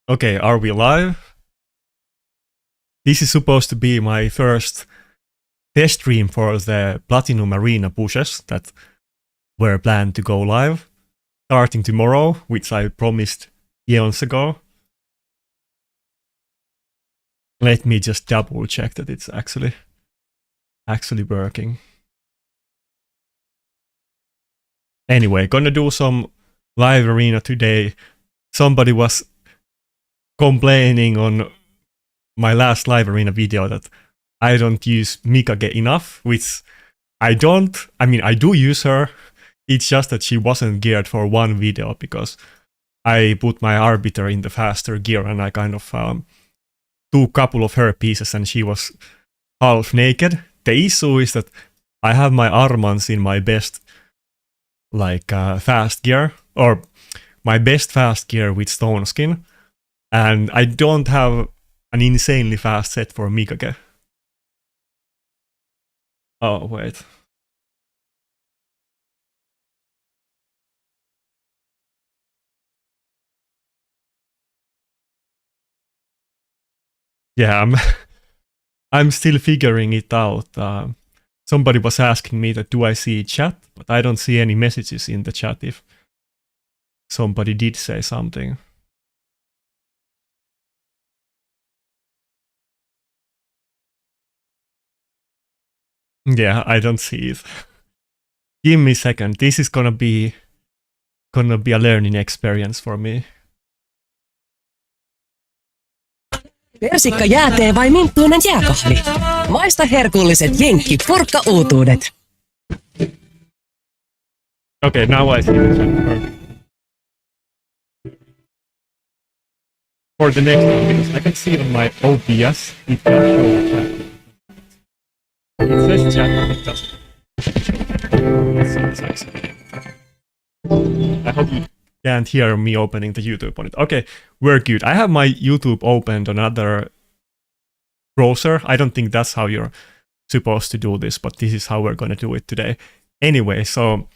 Okay, are we live? This is supposed to be my first test stream for the Platinum Arena pushes that were planned to go live, starting tomorrow, which I promised eons ago. Let me just double check that it's actually working. Anyway, gonna do some live arena today. Somebody was complaining on my last live arena video that I don't use Mikage enough, which I don't. I mean, I do use her. It's just that she wasn't geared for one video because I put my arbiter in the faster gear and I kind of took a couple of her pieces and she was half naked. The issue is that I have my Armans in my best fast gear, or my best fast gear with stone skin, and I don't have an insanely fast set for Mikage. Oh, wait. Yeah, I'm still figuring it out. Somebody was asking me that do I see chat, but I don't see any messages in the chat if somebody did say something. Yeah, I don't see it. Give me a second. This is gonna be a learning experience for me. Persikka jäätee vai minttuinen jääkahvi? Maista herkulliset jenkki-purkkauutuudet. Okay, now I see the chat. For the next one, because I can see on my OBS, it can show chat. It says chat, but it doesn't. Let's see this actually. I hope you can't hear me opening the YouTube on it. Okay, we're good. I have my YouTube opened on another browser. I don't think that's how you're supposed to do this, but this is how we're going to do it today. Anyway, so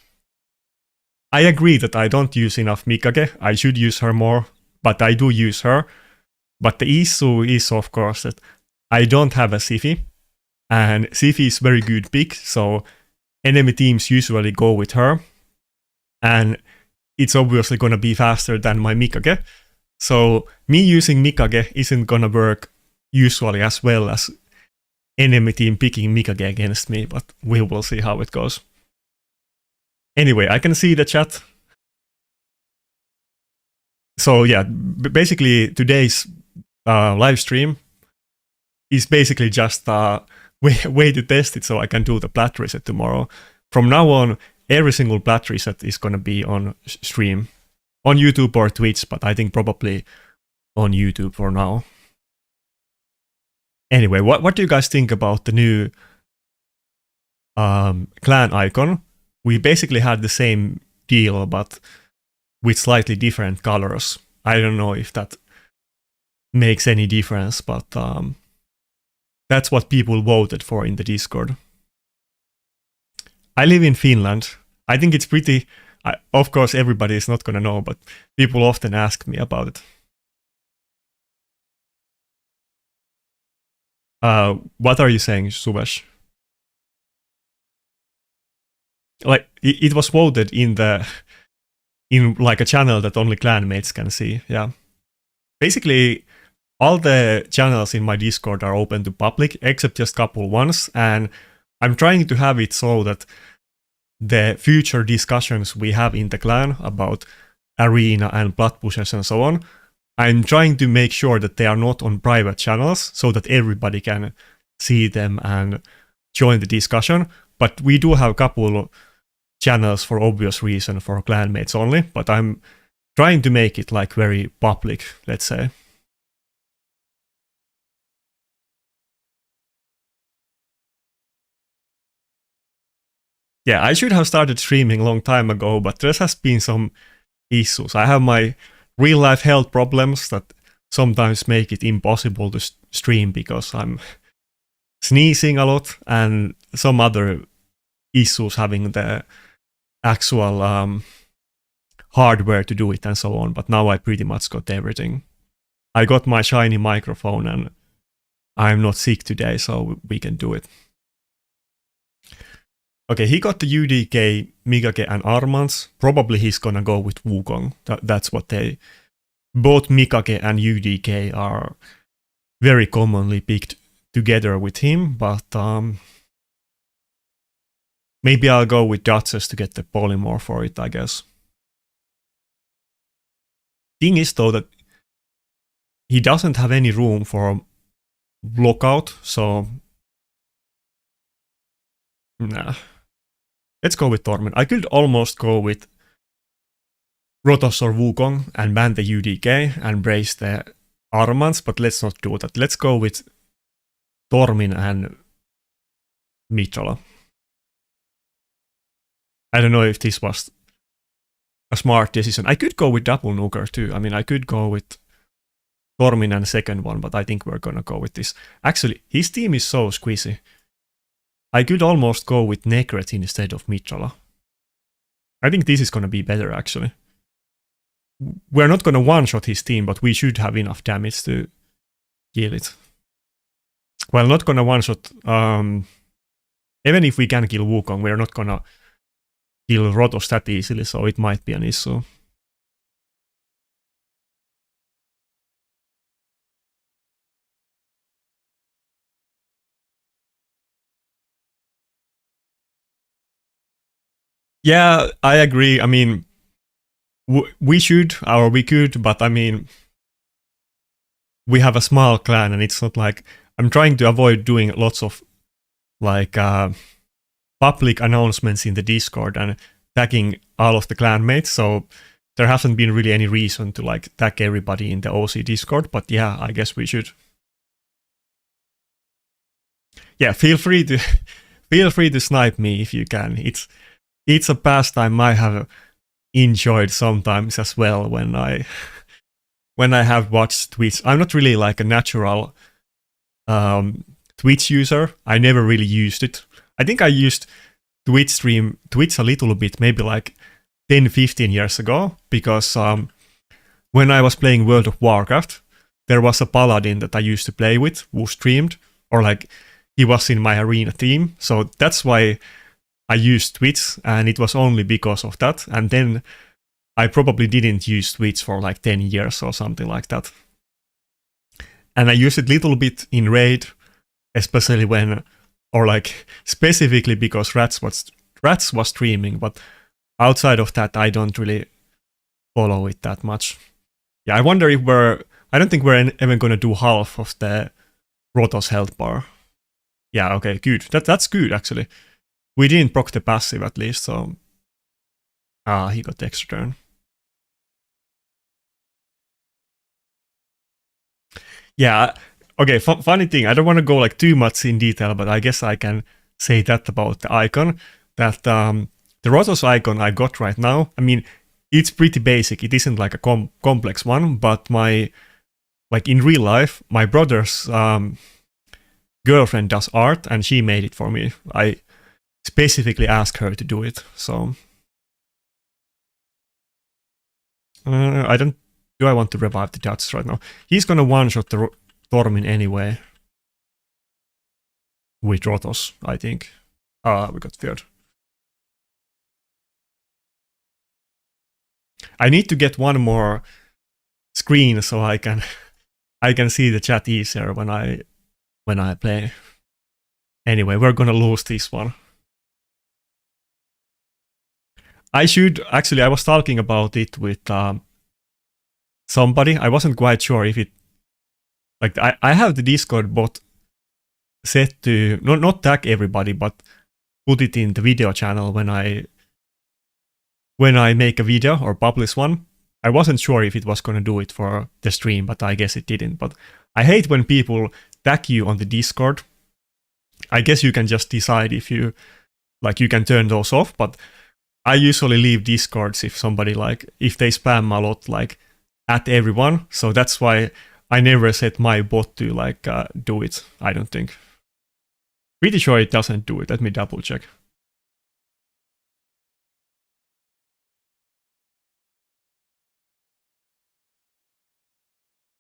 I agree that I don't use enough Mikage. I should use her more, but I do use her. But the issue is, of course, that I don't have a Siphi, and Siphi is very good pick, so enemy teams usually go with her, and it's obviously going to be faster than my Mikage. So me using Mikage isn't going to work usually as well as enemy team picking Mikage against me, but we will see how it goes. Anyway, I can see the chat. So yeah, basically today's live stream is basically just a way to test it so I can do the Plat reset tomorrow. From now on, every single Plat reset is going to be on stream. On YouTube or Twitch, but I think probably on YouTube for now. Anyway, what do you guys think about the new clan icon? We basically had the same deal, but with slightly different colors. I don't know if that makes any difference, but that's what people voted for in the Discord. I live in Finland. I think it's pretty... of course, everybody is not going to know, but people often ask me about it. What are you saying, Suvesh? Like, it was voted in like a channel that only clanmates can see, yeah. Basically, all the channels in my Discord are open to public, except just a couple ones, and I'm trying to have it so that the future discussions we have in the clan about arena and Plat pushes and so on, I'm trying to make sure that they are not on private channels so that everybody can see them and join the discussion. But we do have a couple channels for obvious reason for clanmates only, but I'm trying to make it like very public, let's say. Yeah, I should have started streaming a long time ago, but there has been some issues. I have my real life health problems that sometimes make it impossible to stream because I'm sneezing a lot and some other issues having the actual hardware to do it and so on. But now I pretty much got everything. I got my shiny microphone and I'm not sick today, so we can do it. Okay, he got the UDK, Mikage, and Armands. Probably he's gonna go with Wukong. That's what they... Both Mikage and UDK are very commonly picked together with him, but maybe I'll go with Duchess to get the polymorph for it, I guess. Thing is though that he doesn't have any room for lockout, so nah. Let's go with Torment. I could almost go with Rotos or Wukong and ban the UDK and brace the Armands, but let's not do that. Let's go with Tormin and Mythical. I don't know if this was a smart decision. I could go with double nuker too. I mean, I could go with Tormin and second one, but I think we're gonna go with this. Actually, his team is so squeezy. I could almost go with Necret instead of Mythical. I think this is gonna be better, actually. We're not gonna one-shot his team, but we should have enough damage to kill it. Well, not gonna one-shot... even if we can kill Wukong, we're not gonna kill Rotos that easily, so it might be an issue. Yeah, I agree. I mean, we should, or we could, but I mean, we have a small clan and it's not like... I'm trying to avoid doing lots of like public announcements in the Discord and tagging all of the clanmates, so there hasn't been really any reason to like tag everybody in the OC Discord, but yeah, I guess we should. Yeah, feel free to snipe me if you can. It's a pastime I have enjoyed sometimes as well when I have watched Twitch. I'm not really like a natural Twitch user. I never really used it. I think I used Twitch a little bit, maybe like 10-15 years ago, because when I was playing World of Warcraft, there was a paladin that I used to play with who streamed, or like he was in my arena team, so that's why I used Twitch, and it was only because of that. And then I probably didn't use Twitch for like 10 years or something like that. And I used it a little bit in Raid, especially when, or like specifically because Rats was streaming, but outside of that, I don't really follow it that much. Yeah, I wonder if I don't think we're even gonna do half of the Rotos health bar. Yeah, okay, good. That's good, actually. We didn't proc the passive at least, so... he got the extra turn. Yeah, okay, funny thing, I don't want to go like too much in detail, but I guess I can say that about the icon, that the Rotos icon I got right now, I mean, it's pretty basic, it isn't like a complex one, but like in real life, my brother's girlfriend does art, and she made it for me. I specifically asked her to do it, so... Do I want to revive the Dutch right now? He's gonna one-shot the Tormin anyway. With Rotos, I think. We got feared. I need to get one more screen so I can see the chat easier when I play. Anyway, we're gonna lose this one. I was talking about it with somebody. I wasn't quite sure if it... Like, I have the Discord bot set to not tag everybody, but put it in the video channel when I make a video or publish one. I wasn't sure if it was gonna do it for the stream, but I guess it didn't. But I hate when people tag you on the Discord. I guess you can just decide if you can turn those off, but I usually leave Discords if somebody if they spam a lot, at everyone. So that's why I never set my bot to do it, I don't think. Pretty sure it doesn't do it. Let me double check.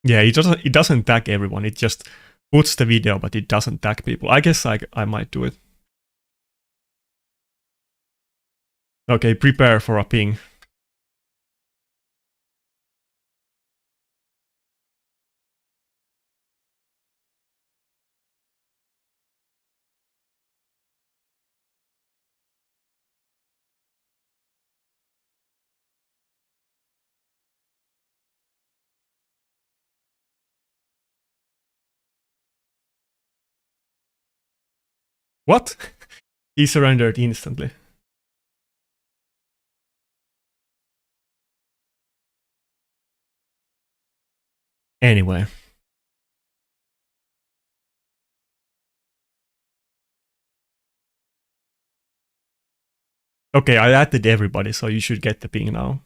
Yeah, it doesn't tag everyone. It just puts the video, but it doesn't tag people. I guess I might do it. Okay, prepare for a ping. What? He surrendered instantly. Anyway. Okay, I added everybody, so you should get the ping now.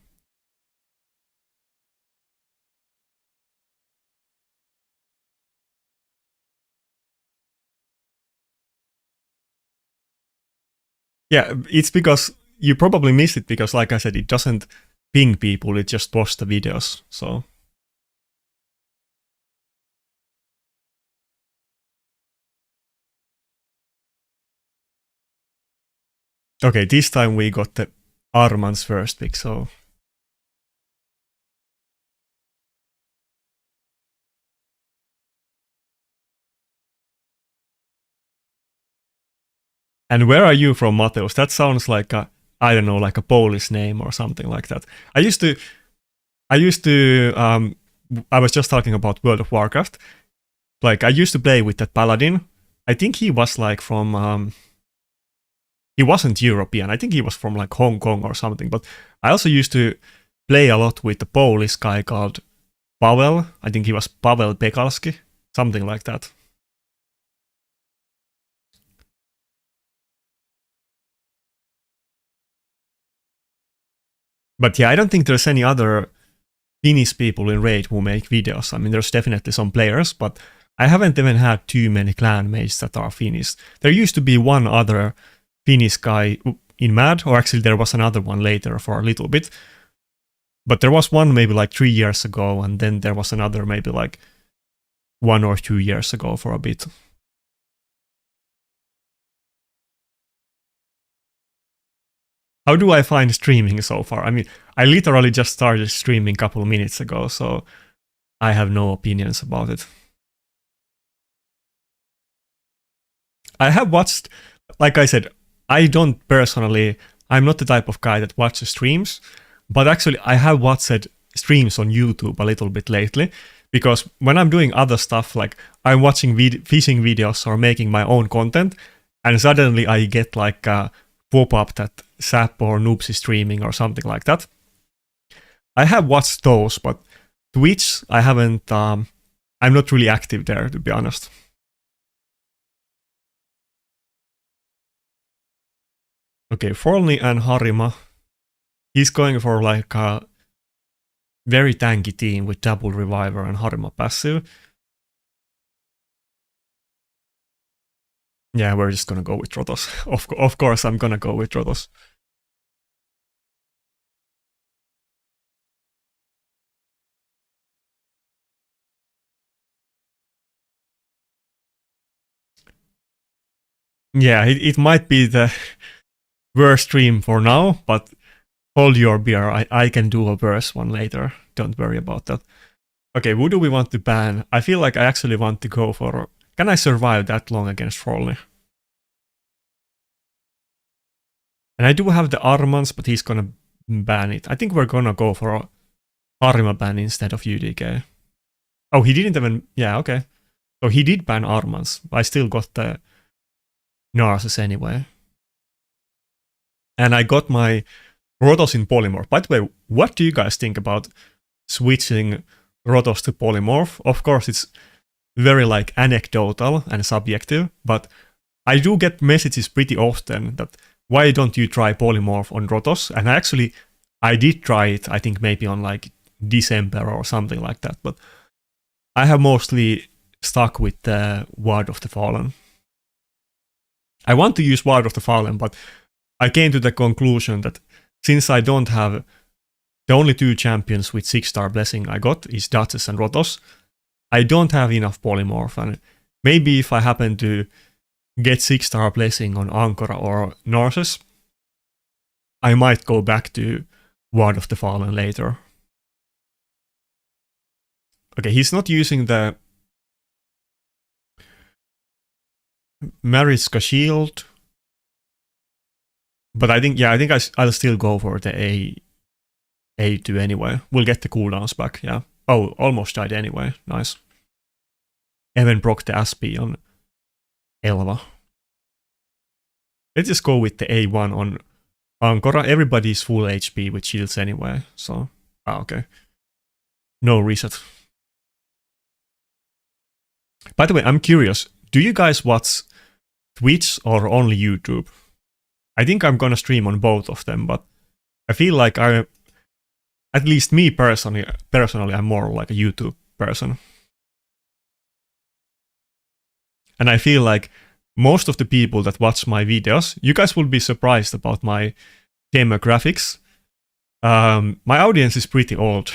Yeah, it's because you probably missed it because, like I said, it doesn't ping people, it just posts the videos, so... Okay, this time we got the Arman's first pick, so... And where are you from, Mateus? That sounds like a, I don't know, like a Polish name or something like that. I was just talking about World of Warcraft. Like, I used to play with that paladin. I think he was like from, he wasn't European. I think he was from like Hong Kong or something. But I also used to play a lot with the Polish guy called Pavel. I think he was Pavel Pekalski, something like that. But yeah, I don't think there's any other Finnish people in Raid who make videos. I mean, there's definitely some players, but I haven't even had too many clan mates that are Finnish. There used to be one other Finnish guy in MAD, or actually there was another one later for a little bit. But there was one maybe like 3 years ago, and then there was another maybe like 1 or 2 years ago for a bit. How do I find streaming so far? I mean, I literally just started streaming a couple of minutes ago, so I have no opinions about it. I have watched, like I said, I don't personally, I'm not the type of guy that watches streams, but actually I have watched streams on YouTube a little bit lately, because when I'm doing other stuff, like I'm watching fishing videos or making my own content, and suddenly I get like a pop-up that Sap or Noobs is streaming or something like that. I have watched those, but Twitch, I haven't, I'm not really active there, to be honest. Okay, Forlny and Harima. He's going for like a very tanky team with double reviver and Harima passive. Yeah, we're just gonna go with Rotos. Of course, I'm gonna go with Rotos. Yeah, it might be the worst stream for now, but hold your beer. I can do a worse one later. Don't worry about that. Okay, who do we want to ban? I feel like I actually want to go for... Can I survive that long against Forlny? And I do have the Armans, but he's gonna ban it. I think we're gonna go for a Harima ban instead of UDK. Oh, he didn't even... Yeah, okay. So he did ban Armans. I still got the Narses anyway. And I got my Rotos in Polymorph. By the way, what do you guys think about switching Rotos to Polymorph? Of course, it's very like anecdotal and subjective, but I do get messages pretty often that why don't you try Polymorph on Rotos? And I did try it, I think maybe on like December or something like that, but I have mostly stuck with the Ward of the Fallen. I want to use Ward of the Fallen, but I came to the conclusion that since I don't have... The only 2 champions with 6-star blessing I got is Duchess and Rotos, I don't have enough polymorph, and maybe if I happen to get 6-star blessing on Ankara or Narses, I might go back to Ward of the Fallen later. Okay, he's not using the Mariska shield, but I think I'll still go for the A2 anyway. We'll get the cooldowns back, yeah. Oh, almost died anyway, nice. Even proc the SP on Elva. Let's just go with the A1 on Ankara. Everybody's full HP with shields anyway, so... okay. No reset. By the way, I'm curious, do you guys watch Twitch or only YouTube? I think I'm gonna stream on both of them, but I feel like at least me personally, I'm more like a YouTube person. And I feel like most of the people that watch my videos, you guys will be surprised about my demographics. My audience is pretty old.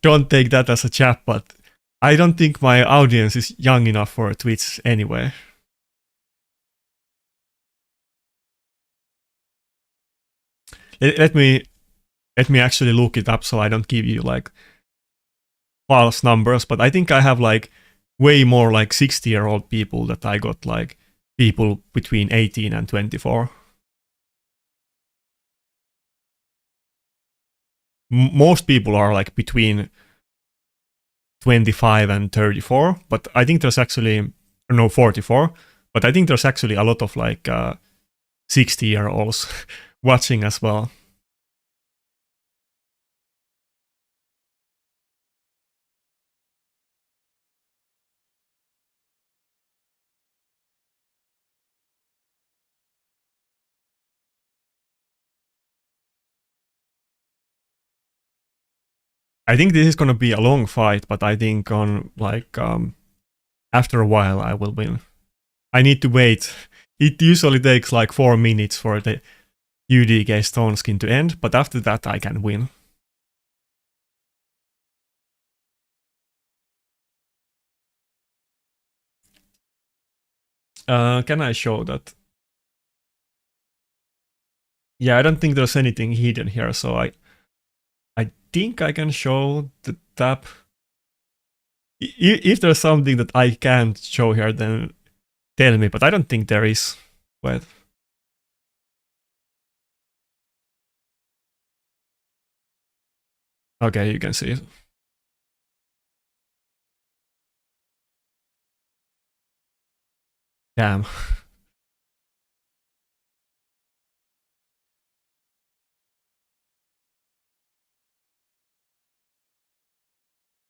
Don't take that as a jab, but I don't think my audience is young enough for Twitch anyway. Let me actually look it up so I don't give you like false numbers, but I think I have like way more like 60-year-old people that I got like people between 18 and 24. Most people are like between 25 and 34, but I think there's actually, no, 44, but I think there's actually a lot of like 60-year-olds watching as well. I think this is gonna be a long fight, but I think on like after a while I will win. I need to wait. It usually takes like 4 minutes for the UDK Stone Skin to end, but after that I can win. Can I show that? Yeah, I don't think there's anything hidden here, so I think I can show the tab. If there's something that I can't show here, then tell me, but I don't think there is. Wait. Okay, you can see it. Damn.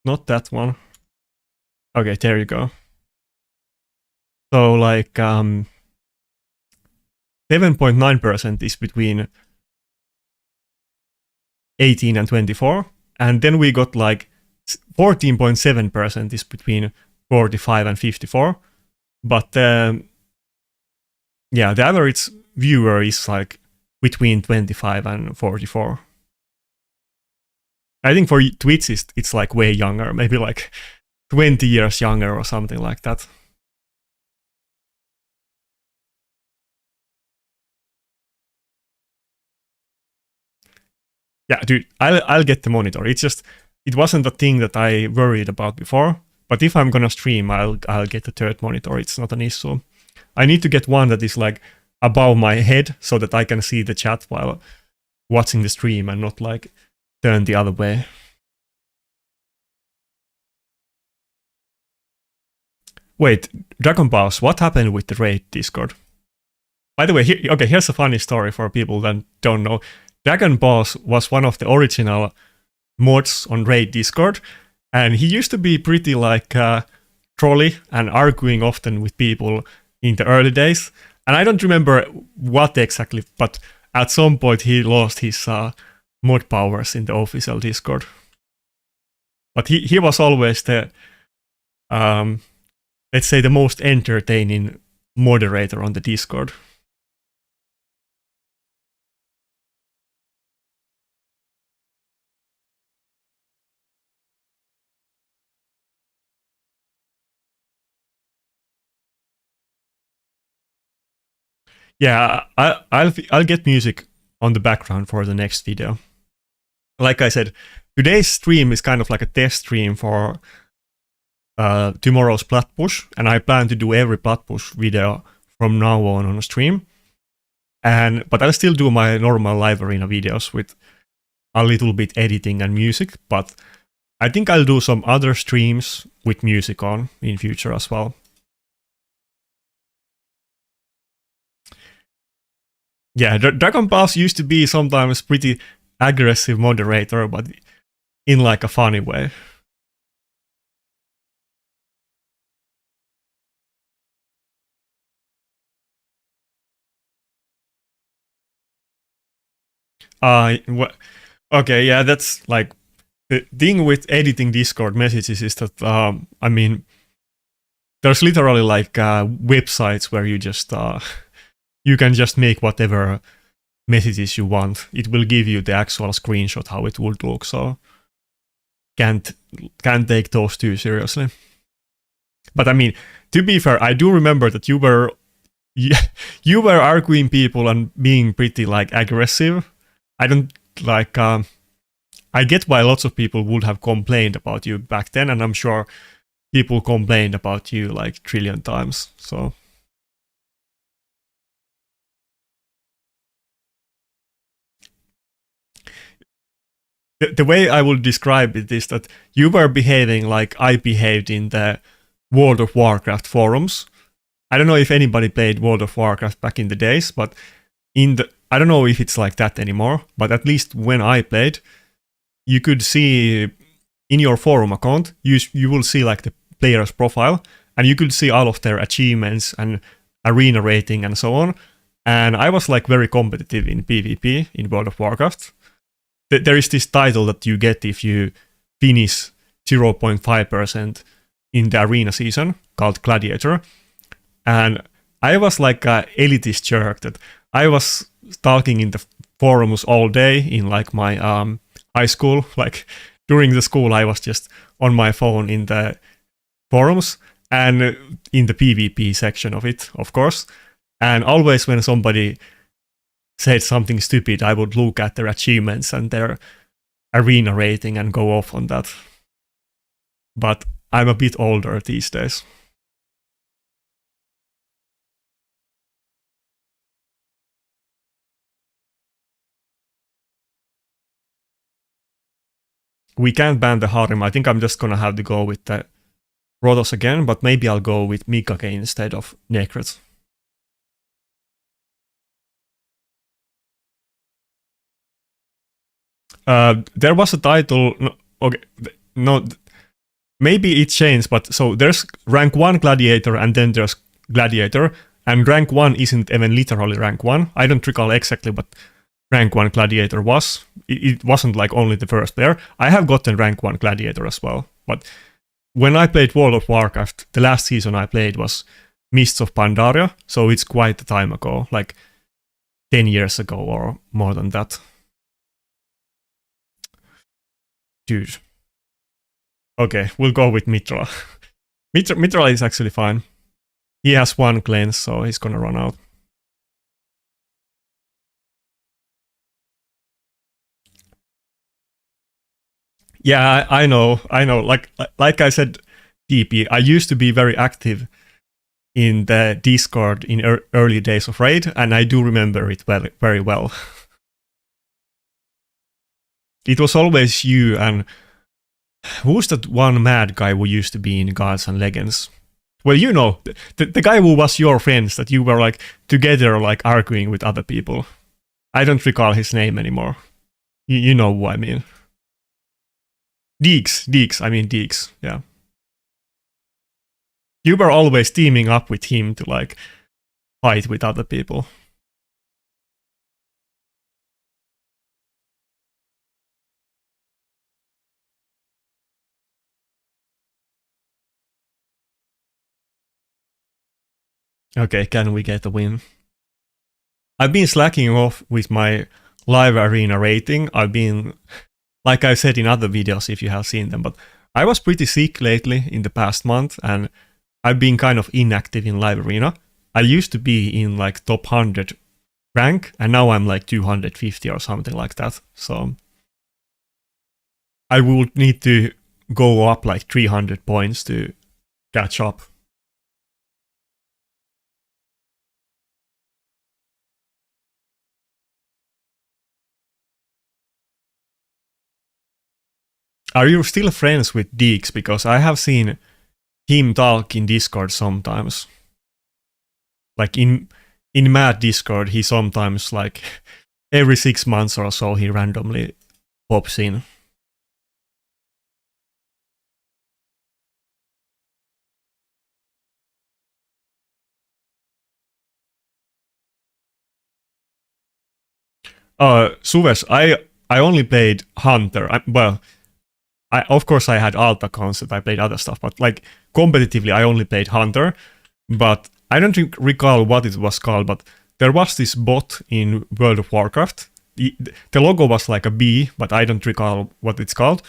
Not that one. Okay, there you go. So like 7.9% is between 18 and 24, and then we got like 14.7% is between 45 and 54. But yeah, the average viewer is like between 25 and 44. I think for Twitch it's like way younger, maybe like 20 years younger or something like that. Yeah, dude, I'll get the monitor. It's just, it wasn't a thing that I worried about before. But if I'm gonna stream, I'll get the third monitor. It's not an issue. I need to get one that is like above my head so that I can see the chat while watching the stream and not like turn the other way. Wait, Dragon Balls, what happened with the raid Discord? By the way, here's a funny story for people that don't know. Dragon Balls was one of the original mods on Raid Discord, and he used to be pretty like trolly and arguing often with people in the early days. And I don't remember what exactly, but at some point he lost his mod powers in the official Discord. But he was always the, let's say, the most entertaining moderator on the Discord. Yeah, I'll get music on the background for the next video. Like I said, today's stream is kind of like a test stream for tomorrow's Plat push, and I plan to do every Plat push video from now on a stream. But I'll still do my normal live arena videos with a little bit editing and music, but I think I'll do some other streams with music on in future as well. Yeah, Dragon Pass used to be sometimes pretty aggressive moderator, but in like a funny way. Okay, yeah, that's like the thing with editing Discord messages is that I mean, there's literally like websites where you just you can just make whatever messages you want. It will give you the actual screenshot how it would look. So can't take those too seriously. But I mean, to be fair, I do remember that you were arguing people and being pretty like aggressive. I don't like. I get why lots of people would have complained about you back then, and I'm sure people complained about you like trillion times. So. The way I would describe it is that you were behaving like I behaved in the World of Warcraft forums. I don't know if anybody played World of Warcraft back in the days, but I don't know if it's like that anymore, but at least when I played, you could see in your forum account, you will see like the player's profile, and you could see all of their achievements and arena rating and so on. And I was like very competitive in PvP in World of Warcraft. There is this title that you get if you finish 0.5% in the arena season called Gladiator. And I was like an elitist jerk that I was talking in the forums all day in like my high school. Like during the school, I was just on my phone in the forums and in the PvP section of it, of course. And always when somebody said something stupid, I would look at their achievements and their arena rating and go off on that. But I'm a bit older these days. We can't ban the Harem. I think I'm just gonna have to go with the Rotos again, but maybe I'll go with Mikage instead of Necret. There was a title. Maybe it changed, but so there's rank 1 Gladiator and then there's Gladiator, and rank 1 isn't even literally rank 1. I don't recall exactly what rank 1 Gladiator was. It wasn't like only the first player. I have gotten rank 1 Gladiator as well, but when I played World of Warcraft, the last season I played was Mists of Pandaria, so it's quite a time ago, like 10 years ago or more than that. Dude. Okay, we'll go with Mitra. Mitra is actually fine. He has 1 cleanse, so he's gonna run out. Yeah, I know. Like I said, TP, I used to be very active in the Discord in early days of Raid, and I do remember it very well. It was always you and who's that one mad guy who used to be in Gods and Legends? Well, you know, the guy who was your friends that you were like together like arguing with other people. I don't recall his name anymore. You know who I mean. Deeks, yeah. You were always teaming up with him to like fight with other people. Okay, can we get a win? I've been slacking off with my live arena rating. I've been, like I said in other videos if you have seen them, but I was pretty sick lately in the past month and I've been kind of inactive in live arena. I used to be in like top 100 rank, and now I'm like 250 or something like that. So I would need to go up like 300 points to catch up. Are you still friends with Deeks? Because I have seen him talk in Discord sometimes. Like in Mad Discord, he sometimes like every 6 months or so he randomly pops in. Suves, I only played Hunter. Of course I had alt accounts that I played other stuff, but like competitively I only played Hunter. But I don't recall what it was called, but there was this bot in World of Warcraft. The logo was like a bee, but I don't recall what it's called.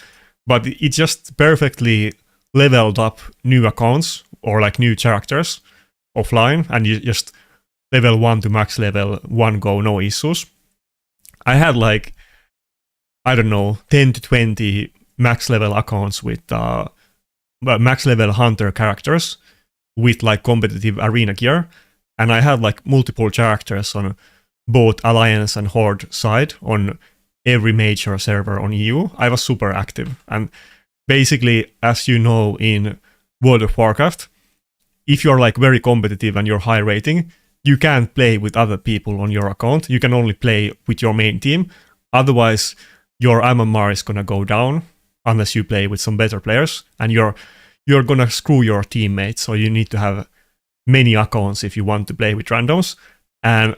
But it just perfectly leveled up new accounts or like new characters offline, and you just level 1 to max level 1 go, no issues. I had like, I don't know, 10 to 20 max level accounts with max level hunter characters with like competitive arena gear, and I had like multiple characters on both Alliance and Horde side on every major server on EU. I was super active, and basically, as you know, in World of Warcraft, if you're like very competitive and you're high rating, you can't play with other people on your account. You can only play with your main team. Otherwise, your MMR is gonna go down unless you play with some better players, and you're gonna screw your teammates. So you need to have many accounts if you want to play with randoms. And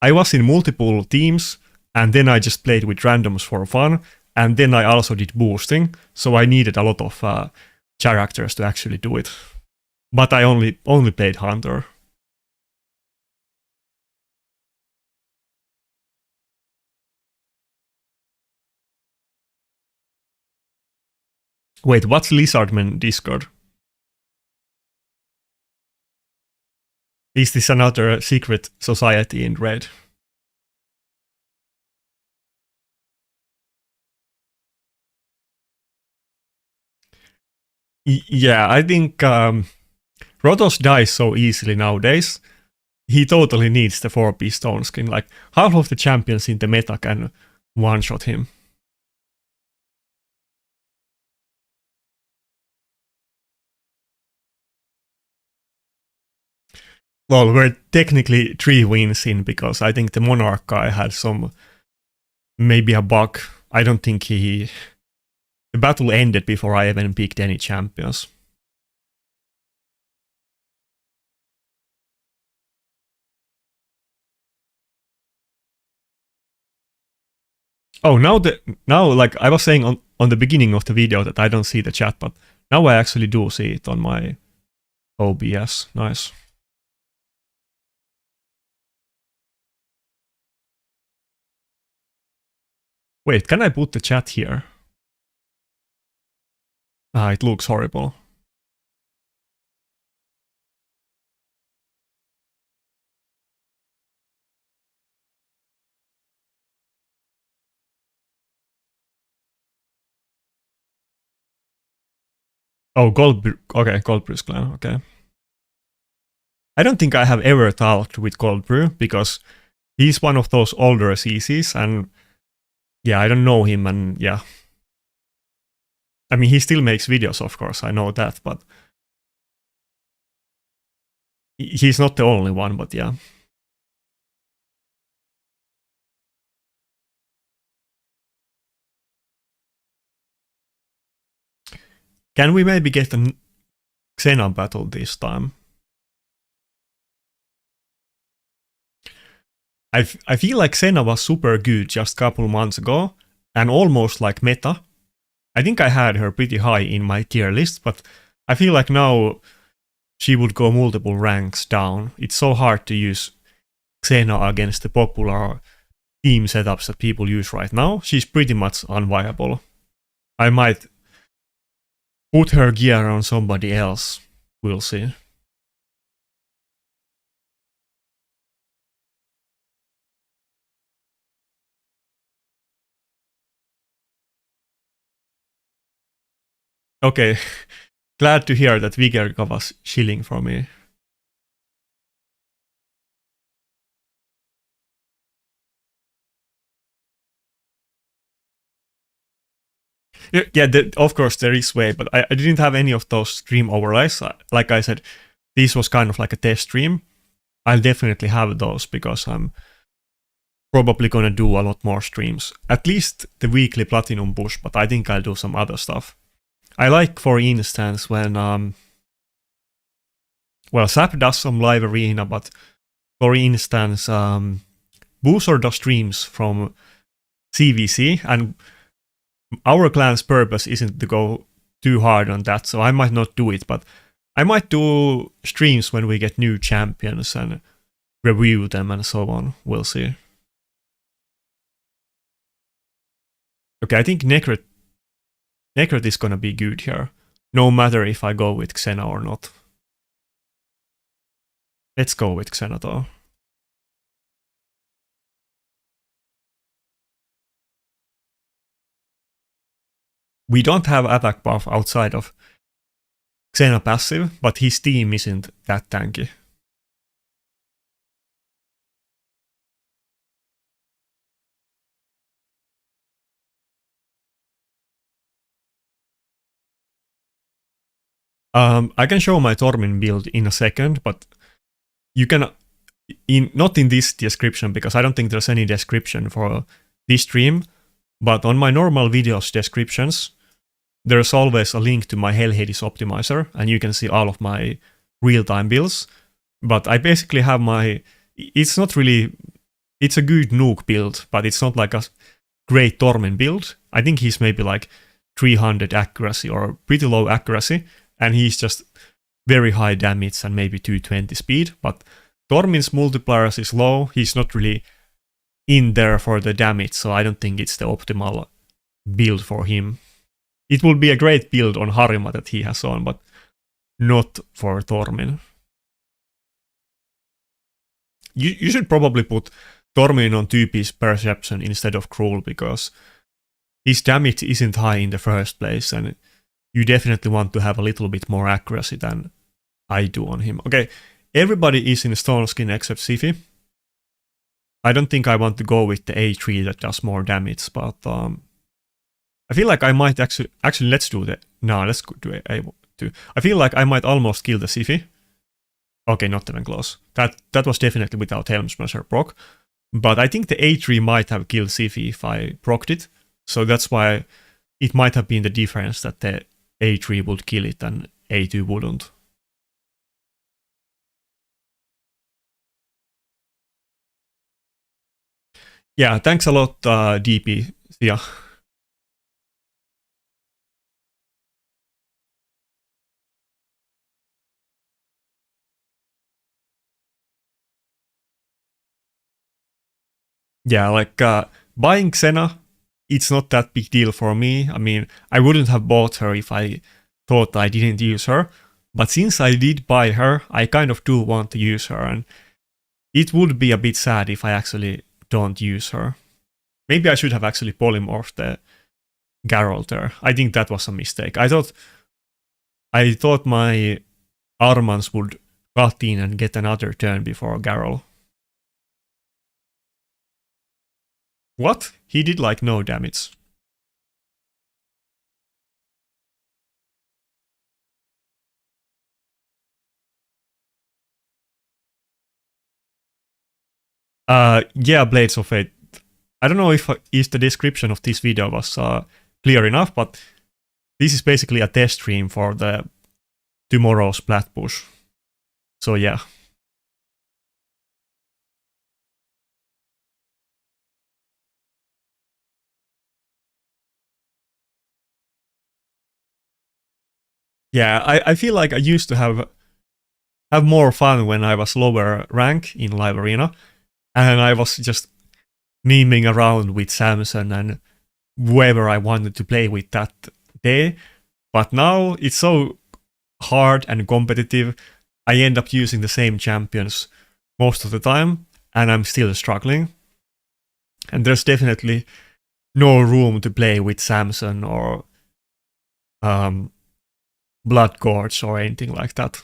I was in multiple teams, and then I just played with randoms for fun. And then I also did boosting, so I needed a lot of characters to actually do it. But I only played Hunter. Wait, what's Lizardman Discord? Is this another secret society in Red? Yeah, I think Rotos dies so easily nowadays. He totally needs the 4-piece stone skin. Like, half of the champions in the meta can one-shot him. Well, we're technically 3 wins in, because I think the Monarch guy had some, maybe a bug. I don't think the battle ended before I even picked any champions. Oh, now like I was saying on the beginning of the video that I don't see the chat, but now I actually do see it on my OBS. Nice. Wait, can I put the chat here? Ah, it looks horrible. Oh, okay, Goldbrew's clan, okay. I don't think I have ever talked with Goldbrew, because he's one of those older CCs, and yeah, I don't know him, and yeah. I mean, he still makes videos, of course, I know that, but he's not the only one, but yeah. Can we maybe get a Xena battle this time? I feel like Xena was super good just a couple months ago, and almost like meta. I think I had her pretty high in my tier list, but I feel like now she would go multiple ranks down. It's so hard to use Xena against the popular team setups that people use right now. She's pretty much unviable. I might put her gear on somebody else. We'll see. Okay, glad to hear that Vigerka was chilling for me. Yeah, of course there is way, but I didn't have any of those stream overlays. Like I said, this was kind of like a test stream. I'll definitely have those because I'm probably gonna do a lot more streams. At least the weekly platinum push, but I think I'll do some other stuff. I like, for instance, when well, Sap does some live arena, but for instance, Boozor does streams from CVC, and our clan's purpose isn't to go too hard on that, so I might not do it, but I might do streams when we get new champions and review them and so on. We'll see. Okay, I think Necret is gonna be good here, no matter if I go with Xena or not. Let's go with Xena though. We don't have attack buff outside of Xena passive, but his team isn't that tanky. I can show my Tormin build in a second, but you can not in this description because I don't think there's any description for this stream, but on my normal videos descriptions, there's always a link to my Hell Hades optimizer, and you can see all of my real-time builds. But I basically have it's not really, it's a good nuke build, but it's not like a great Tormin build. I think he's maybe like 300 accuracy or pretty low accuracy, and he's just very high damage and maybe 220 speed, but Tormin's multipliers is low, he's not really in there for the damage, so I don't think it's the optimal build for him. It will be a great build on Harima that he has on, but not for Tormin. You should probably put Tormin on 2-piece perception instead of cruel, because his damage isn't high in the first place, and you definitely want to have a little bit more accuracy than I do on him. Okay, everybody is in Stone Skin except Siphi. I don't think I want to go with the A3 that does more damage, but I feel like I might actually let's do that. No, let's do A2. I feel like I might almost kill the Siphi. Okay, not even close. That was definitely without Helm Smasher proc, but I think the A3 might have killed Siphi if I procced it, so that's why it might have been the difference that the A3 would kill it and A2 wouldn't. Yeah, thanks a lot, DP. Yeah. Yeah, like buying Xena, it's not that big deal for me. I mean, I wouldn't have bought her if I thought I didn't use her. But since I did buy her, I kind of do want to use her, and it would be a bit sad if I actually don't use her. Maybe I should have actually polymorphed the Geralt there. I think that was a mistake. I thought my Armans would cut in and get another turn before Geralt. What? He did like no damage. Yeah, Blades of Fate. I don't know if the description of this video was clear enough, but this is basically a test stream for the tomorrow's Plat push. So yeah. Yeah, I feel like I used to have more fun when I was lower rank in Live Arena, and I was just memeing around with Samson and whoever I wanted to play with that day. But now it's so hard and competitive, I end up using the same champions most of the time, and I'm still struggling. And there's definitely no room to play with Samson or Blood Gorge or anything like that.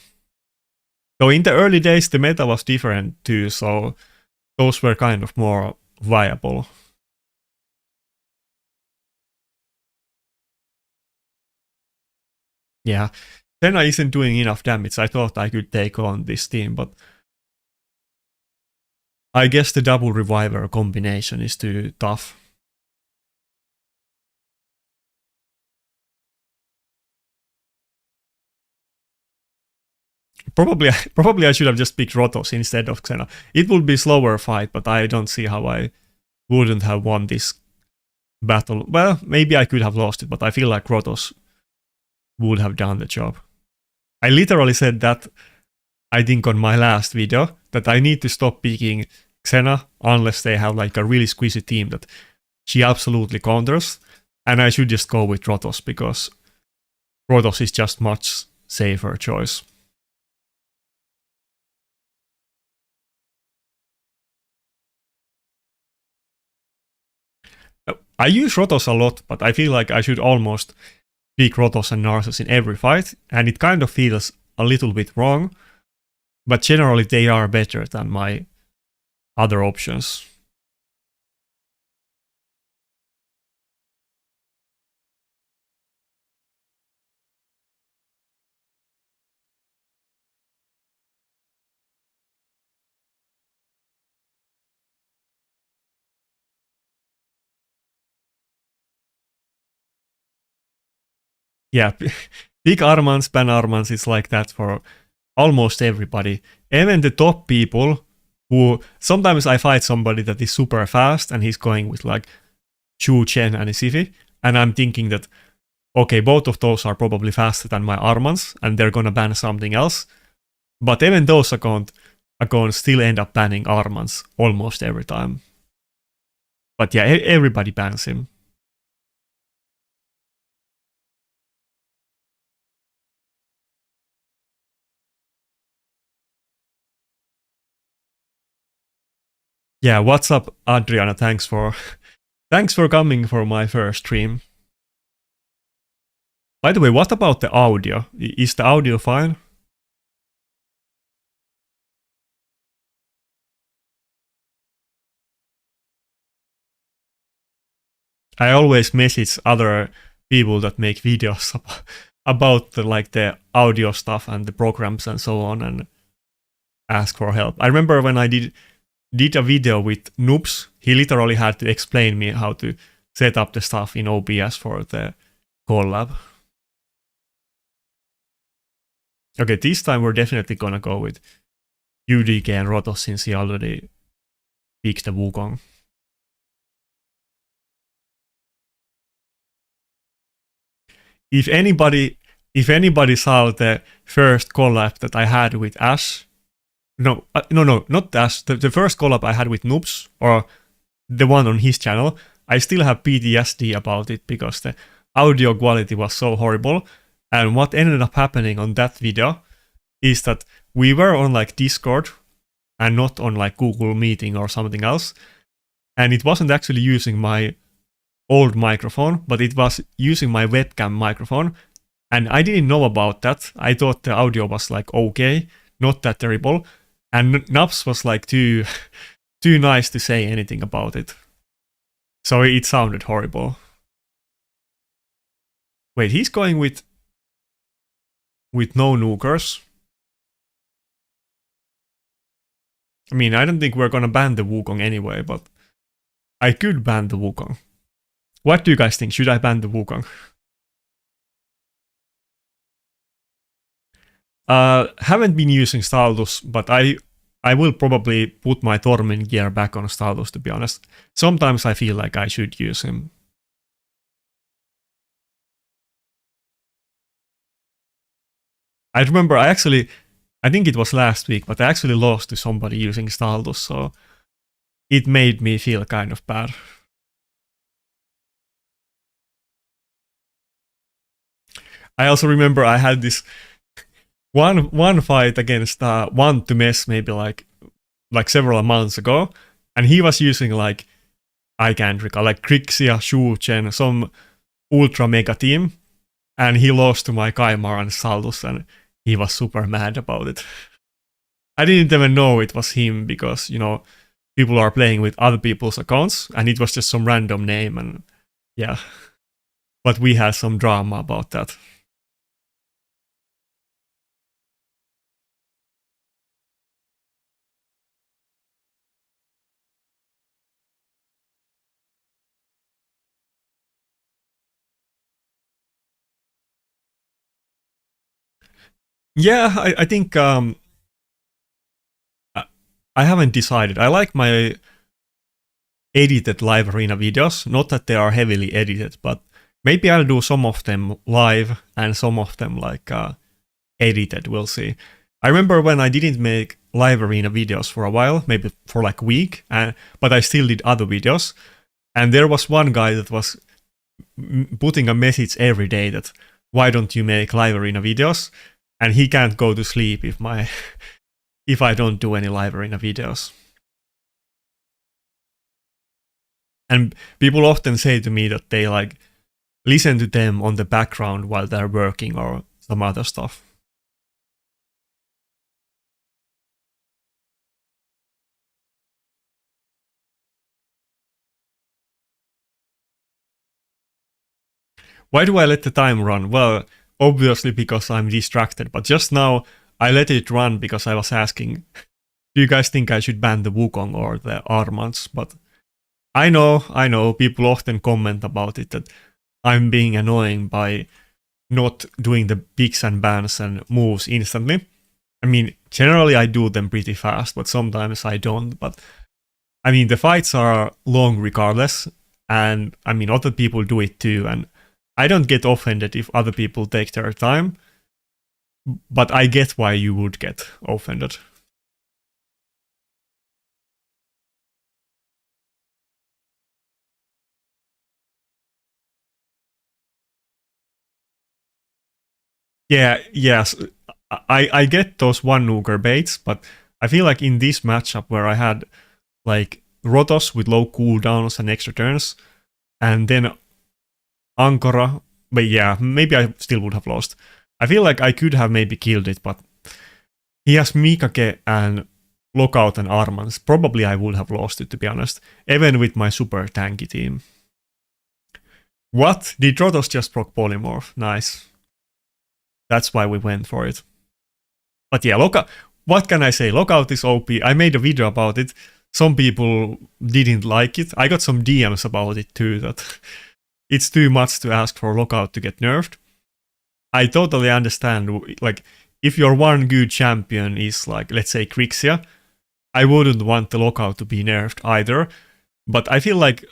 So in the early days, the meta was different too, so those were kind of more viable. Yeah, Senna isn't doing enough damage. I thought I could take on this team, but I guess the double reviver combination is too tough. Probably I should have just picked Rotos instead of Xena. It would be a slower fight, but I don't see how I wouldn't have won this battle. Well, maybe I could have lost it, but I feel like Rotos would have done the job. I literally said that, I think on my last video, that I need to stop picking Xena unless they have like a really squeezy team that she absolutely counters, and I should just go with Rotos because Rotos is just much safer choice. I use Rotos a lot, but I feel like I should almost pick Rotos and Narsus in every fight, and it kind of feels a little bit wrong, but generally they are better than my other options. Yeah, pick Armans, ban Armans, it's like that for almost everybody. Even the top people who, sometimes I fight somebody that is super fast and he's going with like Chu Chen and Isifi, and I'm thinking that, okay, both of those are probably faster than my Armans, and they're gonna ban something else. But even those accounts still end up banning Armans almost every time. But yeah, everybody bans him. Yeah, what's up, Adriana? Thanks for coming for my first stream. By the way, what about the audio? Is the audio fine? I always message other people that make videos about the audio stuff and the programs and so on, and ask for help. I remember when I did a video with Noobs, he literally had to explain me how to set up the stuff in OBS for the collab. Okay, this time we're definitely gonna go with UDK and Rotos since he already picked the Wukong. If anybody saw the first collab that I had with Ash, no, not Ash, the first collab I had with Noobs, or the one on his channel, I still have PTSD about it because the audio quality was so horrible. And what ended up happening on that video is that we were on like Discord and not on like Google Meeting or something else. And it wasn't actually using my old microphone, but it was using my webcam microphone. And I didn't know about that. I thought the audio was like okay, not that terrible. And Nubs was like too nice to say anything about it. So it sounded horrible. Wait, he's going with no nukers. I mean, I don't think we're gonna ban the Wukong anyway, but I could ban the Wukong. What do you guys think? Should I ban the Wukong? Haven't been using Staldus, but I will probably put my Torment gear back on Staldus, to be honest. Sometimes I feel like I should use him. I remember I think it was last week, but I actually lost to somebody using Staldus, so it made me feel kind of bad. I also remember I had this one fight against one to mess maybe like several months ago, and he was using like, I can't recall, like Krixia, Shu Chen, some ultra mega team, and he lost to my Kaimar and Saldus, and he was super mad about it. I didn't even know it was him because, you know, people are playing with other people's accounts, and it was just some random name, and yeah. But we had some drama about that. Yeah, I think I haven't decided. I like my edited live arena videos. Not that they are heavily edited, but maybe I'll do some of them live and some of them like edited. We'll see. I remember when I didn't make live arena videos for a while, maybe for like a week, but I still did other videos. And there was one guy that was putting a message every day that why don't you make live arena videos? And he can't go to sleep if my if I don't do any live arena videos. And people often say to me that they like listen to them on the background while they're working or some other stuff. Why do I let the time run? Well, obviously because I'm distracted, but just now I let it run because I was asking, do you guys think I should ban the Wukong or the Armans? But I know, people often comment about it that I'm being annoying by not doing the picks and bans and moves instantly. I mean, generally I do them pretty fast, but sometimes I don't. But I mean, the fights are long regardless, and I mean, other people do it too, and I don't get offended if other people take their time, but I get why you would get offended. Yeah, yes, I get those one nuker baits, but I feel like in this matchup where I had like Rotos with low cooldowns and extra turns, and then Ankara, but yeah, maybe I still would have lost. I feel like I could have maybe killed it, but he has Mikake and Lockout and Armans. Probably I would have lost it, to be honest, even with my super tanky team. What? Did Rotos just proc Polymorph? Nice. That's why we went for it. But yeah, what can I say? Lockout is OP. I made a video about it. Some people didn't like it. I got some DMs about it too, that it's too much to ask for Lockout to get nerfed. I totally understand, like, if your one good champion is like, let's say Crixia, I wouldn't want the Lockout to be nerfed either. But I feel like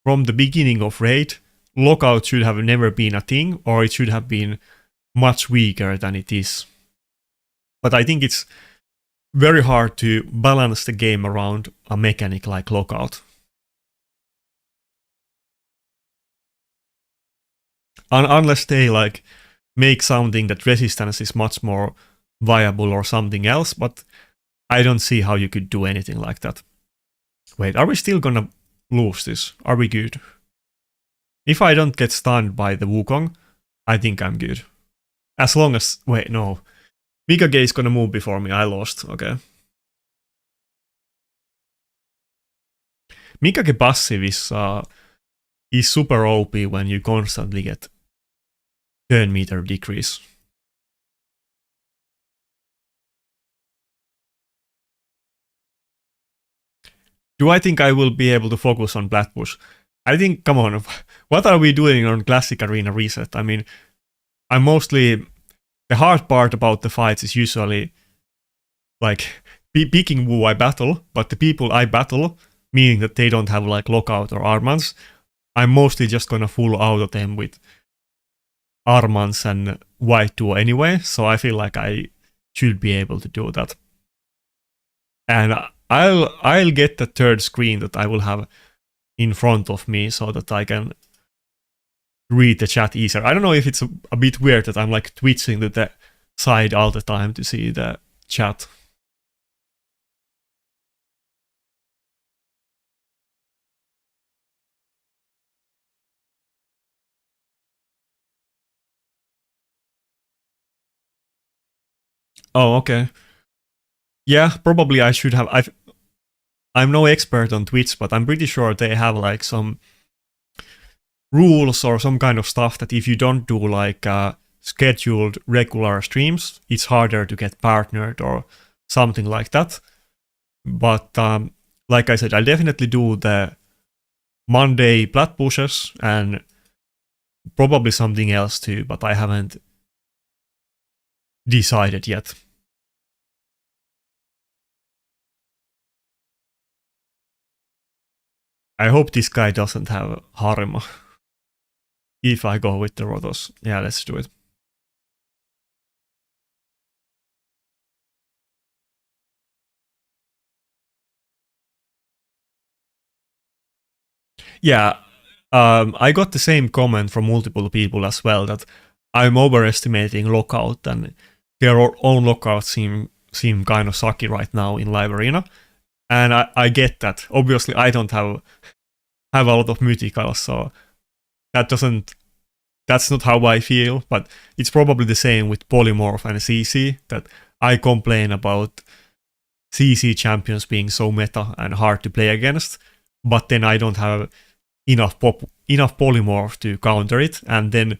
from the beginning of Raid, Lockout should have never been a thing, or it should have been much weaker than it is. But I think it's very hard to balance the game around a mechanic like Lockout. Unless they like make something that resistance is much more viable or something else, but I don't see how you could do anything like that. Wait, are we still gonna lose this? Are we good? If I don't get stunned by the Wukong, I think I'm good. As long as... Wait, no. Mikage is gonna move before me. I lost. Okay. Mikage passive is super OP when you constantly get turn meter decrease. Do I think I will be able to focus on Plat push? I think, come on, what are we doing on Classic Arena Reset? I mean, I'm mostly... The hard part about the fights is usually like picking who I battle, but the people I battle, meaning that they don't have like Lockout or Armans, I'm mostly just gonna full auto them with Armans and White Duo anyway, so I feel like I should be able to do that. And I'll get the third screen that I will have in front of me so that I can read the chat easier. I don't know if it's a bit weird that I'm like twitching to the side all the time to see the chat. Oh, okay. Yeah, probably I should have. I'm no expert on Twitch, but I'm pretty sure they have like some rules or some kind of stuff that if you don't do like scheduled regular streams, it's harder to get partnered or something like that. But like I said, I'll definitely do the Monday Plat pushes and probably something else too, but I haven't decided yet. I hope this guy doesn't have Harma. If I go with the Rotos. Yeah, let's do it. Yeah, I got the same comment from multiple people as well that I'm overestimating Lockout and their own Lockouts seem kind of sucky right now in Live Arena. And I get that. Obviously, I don't have a lot of Mythical, so that's not how I feel, but it's probably the same with Polymorph and CC, that I complain about CC champions being so meta and hard to play against, but then I don't have enough Polymorph to counter it, and then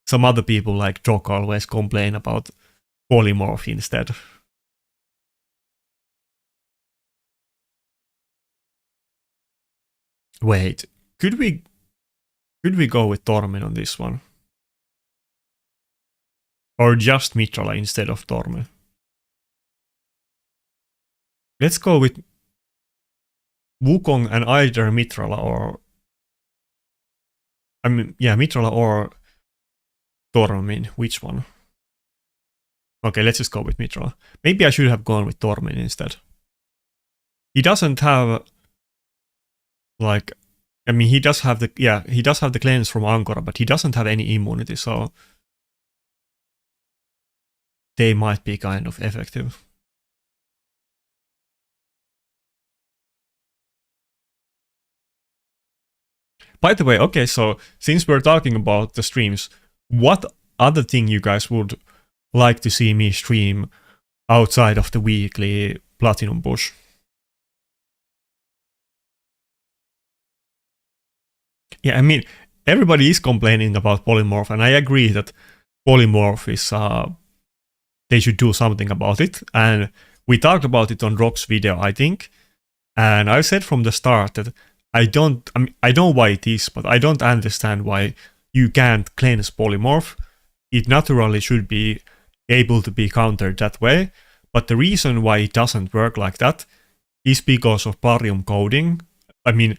some other people like Jock always complain about Polymorph instead. Wait, could we go with Tormen on this one? Or just Mitrala instead of Tormen? Let's go with Wukong and either Mitrala or... I mean, yeah, Mitrala or Tormen. Which one? Okay, let's just go with Mitrala. Maybe I should have gone with Tormen instead. He doesn't have... Like... I mean, he does have the... Yeah, he does have the cleanse from Ankora, but he doesn't have any immunity, so... They might be kind of effective. By the way, okay, so since we're talking about the streams, what other thing you guys would like to see me stream outside of the weekly Platinum push? Yeah, I mean, everybody is complaining about Polymorph, and I agree that Polymorph is... they should do something about it, and we talked about it on Rob's video, I think, and I said from the start that I know why it is, but I don't understand why you can't cleanse Polymorph. It naturally should be able to be countered that way, but the reason why it doesn't work like that is because of Plarium coding. I mean,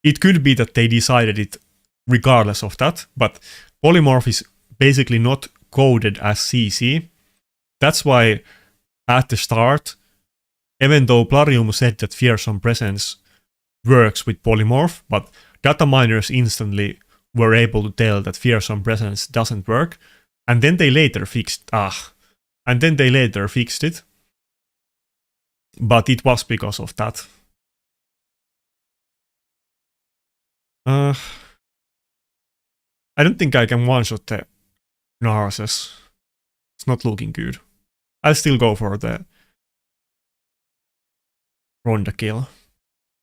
it could be that they decided it regardless of that, but Polymorph is basically not coded as CC. That's why at the start, even though Plarium said that Fearsome Presence works with Polymorph, but data miners instantly were able to tell that Fearsome Presence doesn't work, and then they later fixed it, but it was because of that. I don't think I can one-shot the Narses. It's not looking good. I'll still go for the Ronda kill.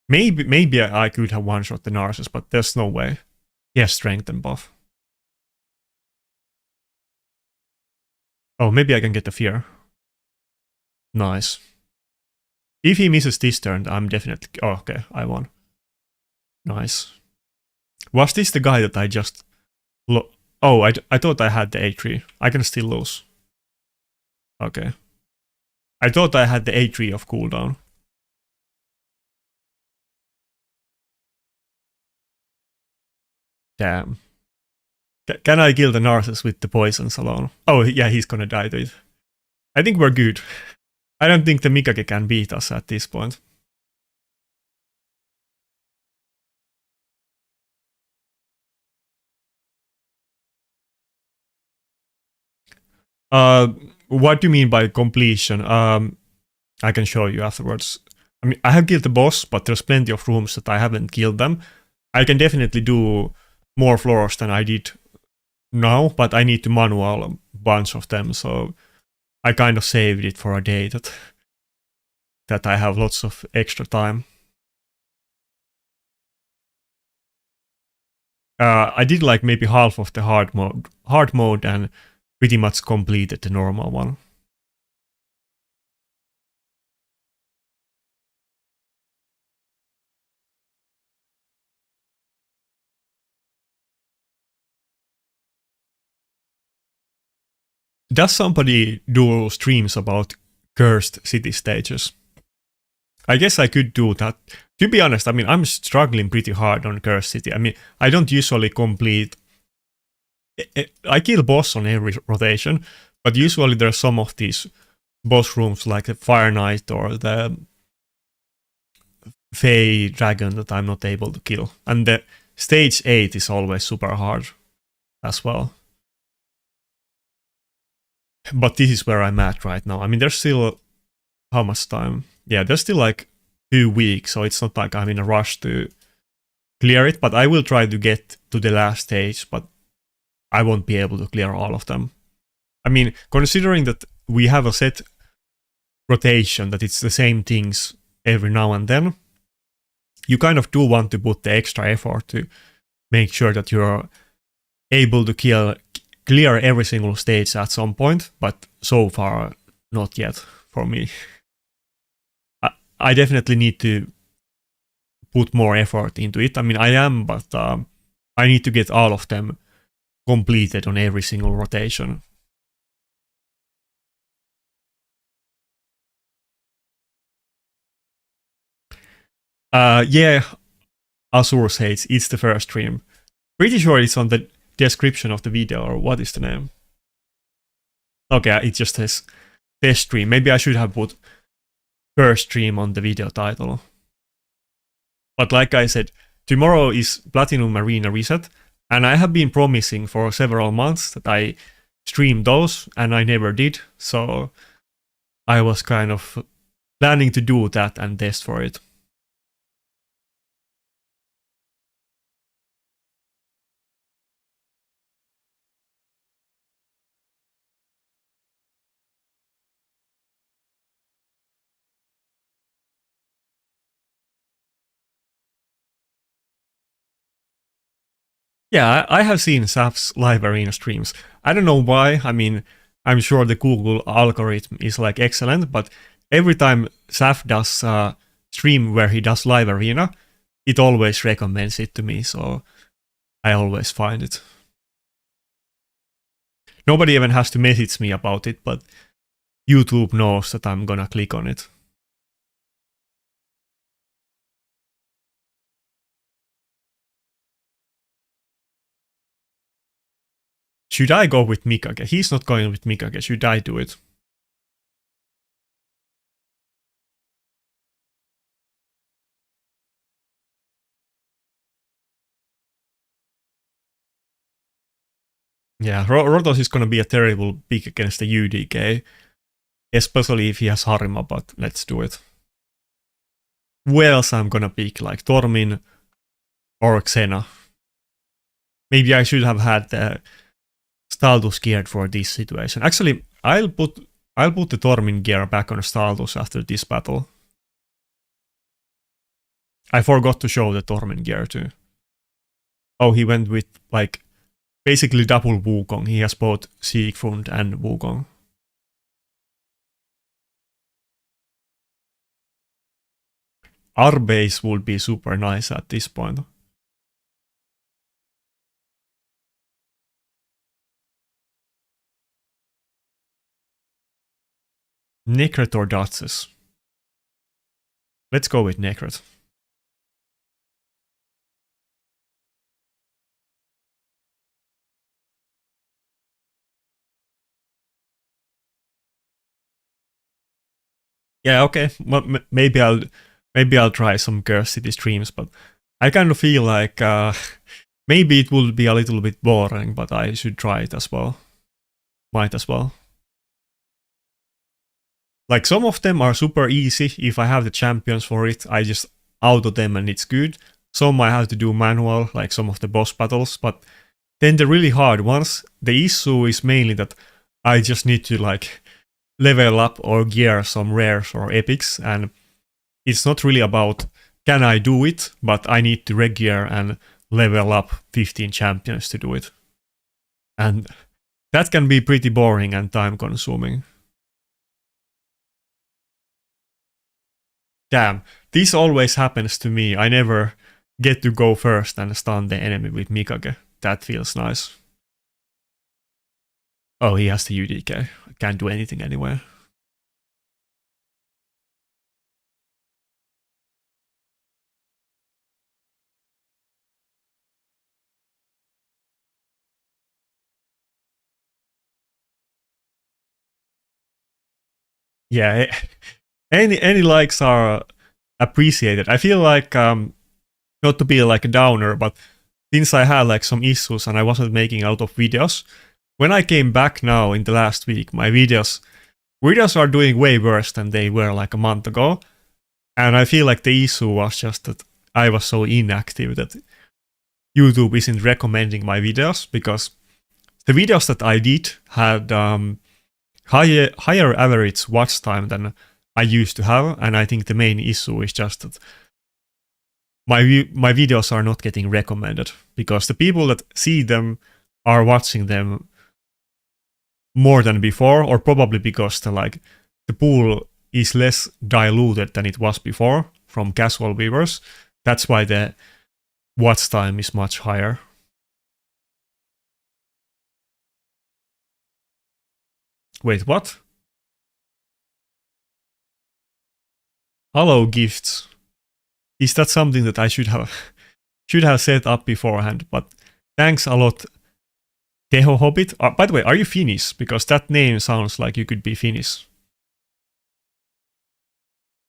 Maybe I could have one-shot the Narses, but there's no way. He has strength and buff. Oh, maybe I can get the fear. Nice. If he misses this turn, I'm definitely... Oh, okay, I won. Nice. Was this the guy that I just... Oh, I thought I had the A3. I can still lose. Okay. I thought I had the A3 of cooldown. Damn. Can I kill the Narcissus with the poisons alone? Oh, yeah, he's gonna die to it. I think we're good. I don't think the Mikage can beat us at this point. What do you mean by completion? I can show you afterwards. I mean, I have killed the boss, but there's plenty of rooms that I haven't killed them. I can definitely do more floors than I did now, but I need to manual a bunch of them, so I kind of saved it for a day that I have lots of extra time. I did like maybe half of the hard mode and pretty much completed the normal one. Does somebody do streams about cursed city stages? I guess I could do that. To be honest, I mean, I'm struggling pretty hard on Cursed City. I mean, I don't usually complete... I kill boss on every rotation, but usually there's some of these boss rooms like the Fire Knight or the Fey Dragon that I'm not able to kill. And the stage 8 is always super hard as well. But this is where I'm at right now. I mean, there's still... How much time? Yeah, there's still like 2 weeks, so it's not like I'm in a rush to clear it, but I will try to get to the last stage, but I won't be able to clear all of them. I mean, considering that we have a set rotation, that it's the same things every now and then, you kind of do want to put the extra effort to make sure that you're able to clear every single stage at some point, but so far, not yet for me. I definitely need to put more effort into it. I mean, I am, but I need to get all of them completed on every single rotation. Yeah, Azure says it's the first stream. Pretty sure it's on the description of the video, or what is the name? Okay, it just says test stream. Maybe I should have put first stream on the video title. But like I said, tomorrow is Platinum Arena Reset, and I have been promising for several months that I stream those, and I never did, so I was kind of planning to do that and test for it. Yeah, I have seen Saf's live arena streams. I don't know why. I mean, I'm sure the Google algorithm is like excellent, but every time Saf does a stream where he does live arena, it always recommends it to me, so I always find it. Nobody even has to message me about it, but YouTube knows that I'm gonna click on it. Should I go with Mikage? He's not going with Mikage. Should I do it? Yeah, Rotos is gonna be a terrible pick against the UDK. Especially if he has Harima, but let's do it. Who else I'm gonna pick? Like Tormin or Xena? Maybe I should have had the Staldus geared for this situation. Actually, I'll put the Tormin gear back on Staldus after this battle. I forgot to show the Tormin gear too. Oh, he went with like basically double Wukong. He has both Siegfried and Wukong. Our base would be super nice at this point. Necret or Duchess? Let's go with Necret. Yeah, okay. Well, maybe I'll try some Cursed City streams, but I kind of feel like maybe it will be a little bit boring, but I should try it as well. Might as well. Like some of them are super easy. If I have the champions for it, I just auto them and it's good. Some I have to do manual, like some of the boss battles, but then the really hard ones, the issue is mainly that I just need to like level up or gear some rares or epics, and it's not really about can I do it, but I need to regear and level up 15 champions to do it. And that can be pretty boring and time consuming. Damn, this always happens to me. I never get to go first and stun the enemy with Mikage. That feels nice. Oh, he has the UDK. Can't do anything anyway. Yeah, any likes are appreciated. I feel like not to be like a downer, but since I had like some issues and I wasn't making a lot of videos, when I came back now in the last week, my videos are doing way worse than they were like a month ago. And I feel like the issue was just that I was so inactive that YouTube isn't recommending my videos, because the videos that I did had higher average watch time than I used to have, and I think the main issue is just that my videos are not getting recommended, because the people that see them are watching them more than before, or probably because the pool is less diluted than it was before from casual viewers. That's why the watch time is much higher. Wait, what? Hello, gifts. Is that something that I should have set up beforehand? But thanks a lot, Teho Hobbit. By the way, are you Finnish? Because that name sounds like you could be Finnish.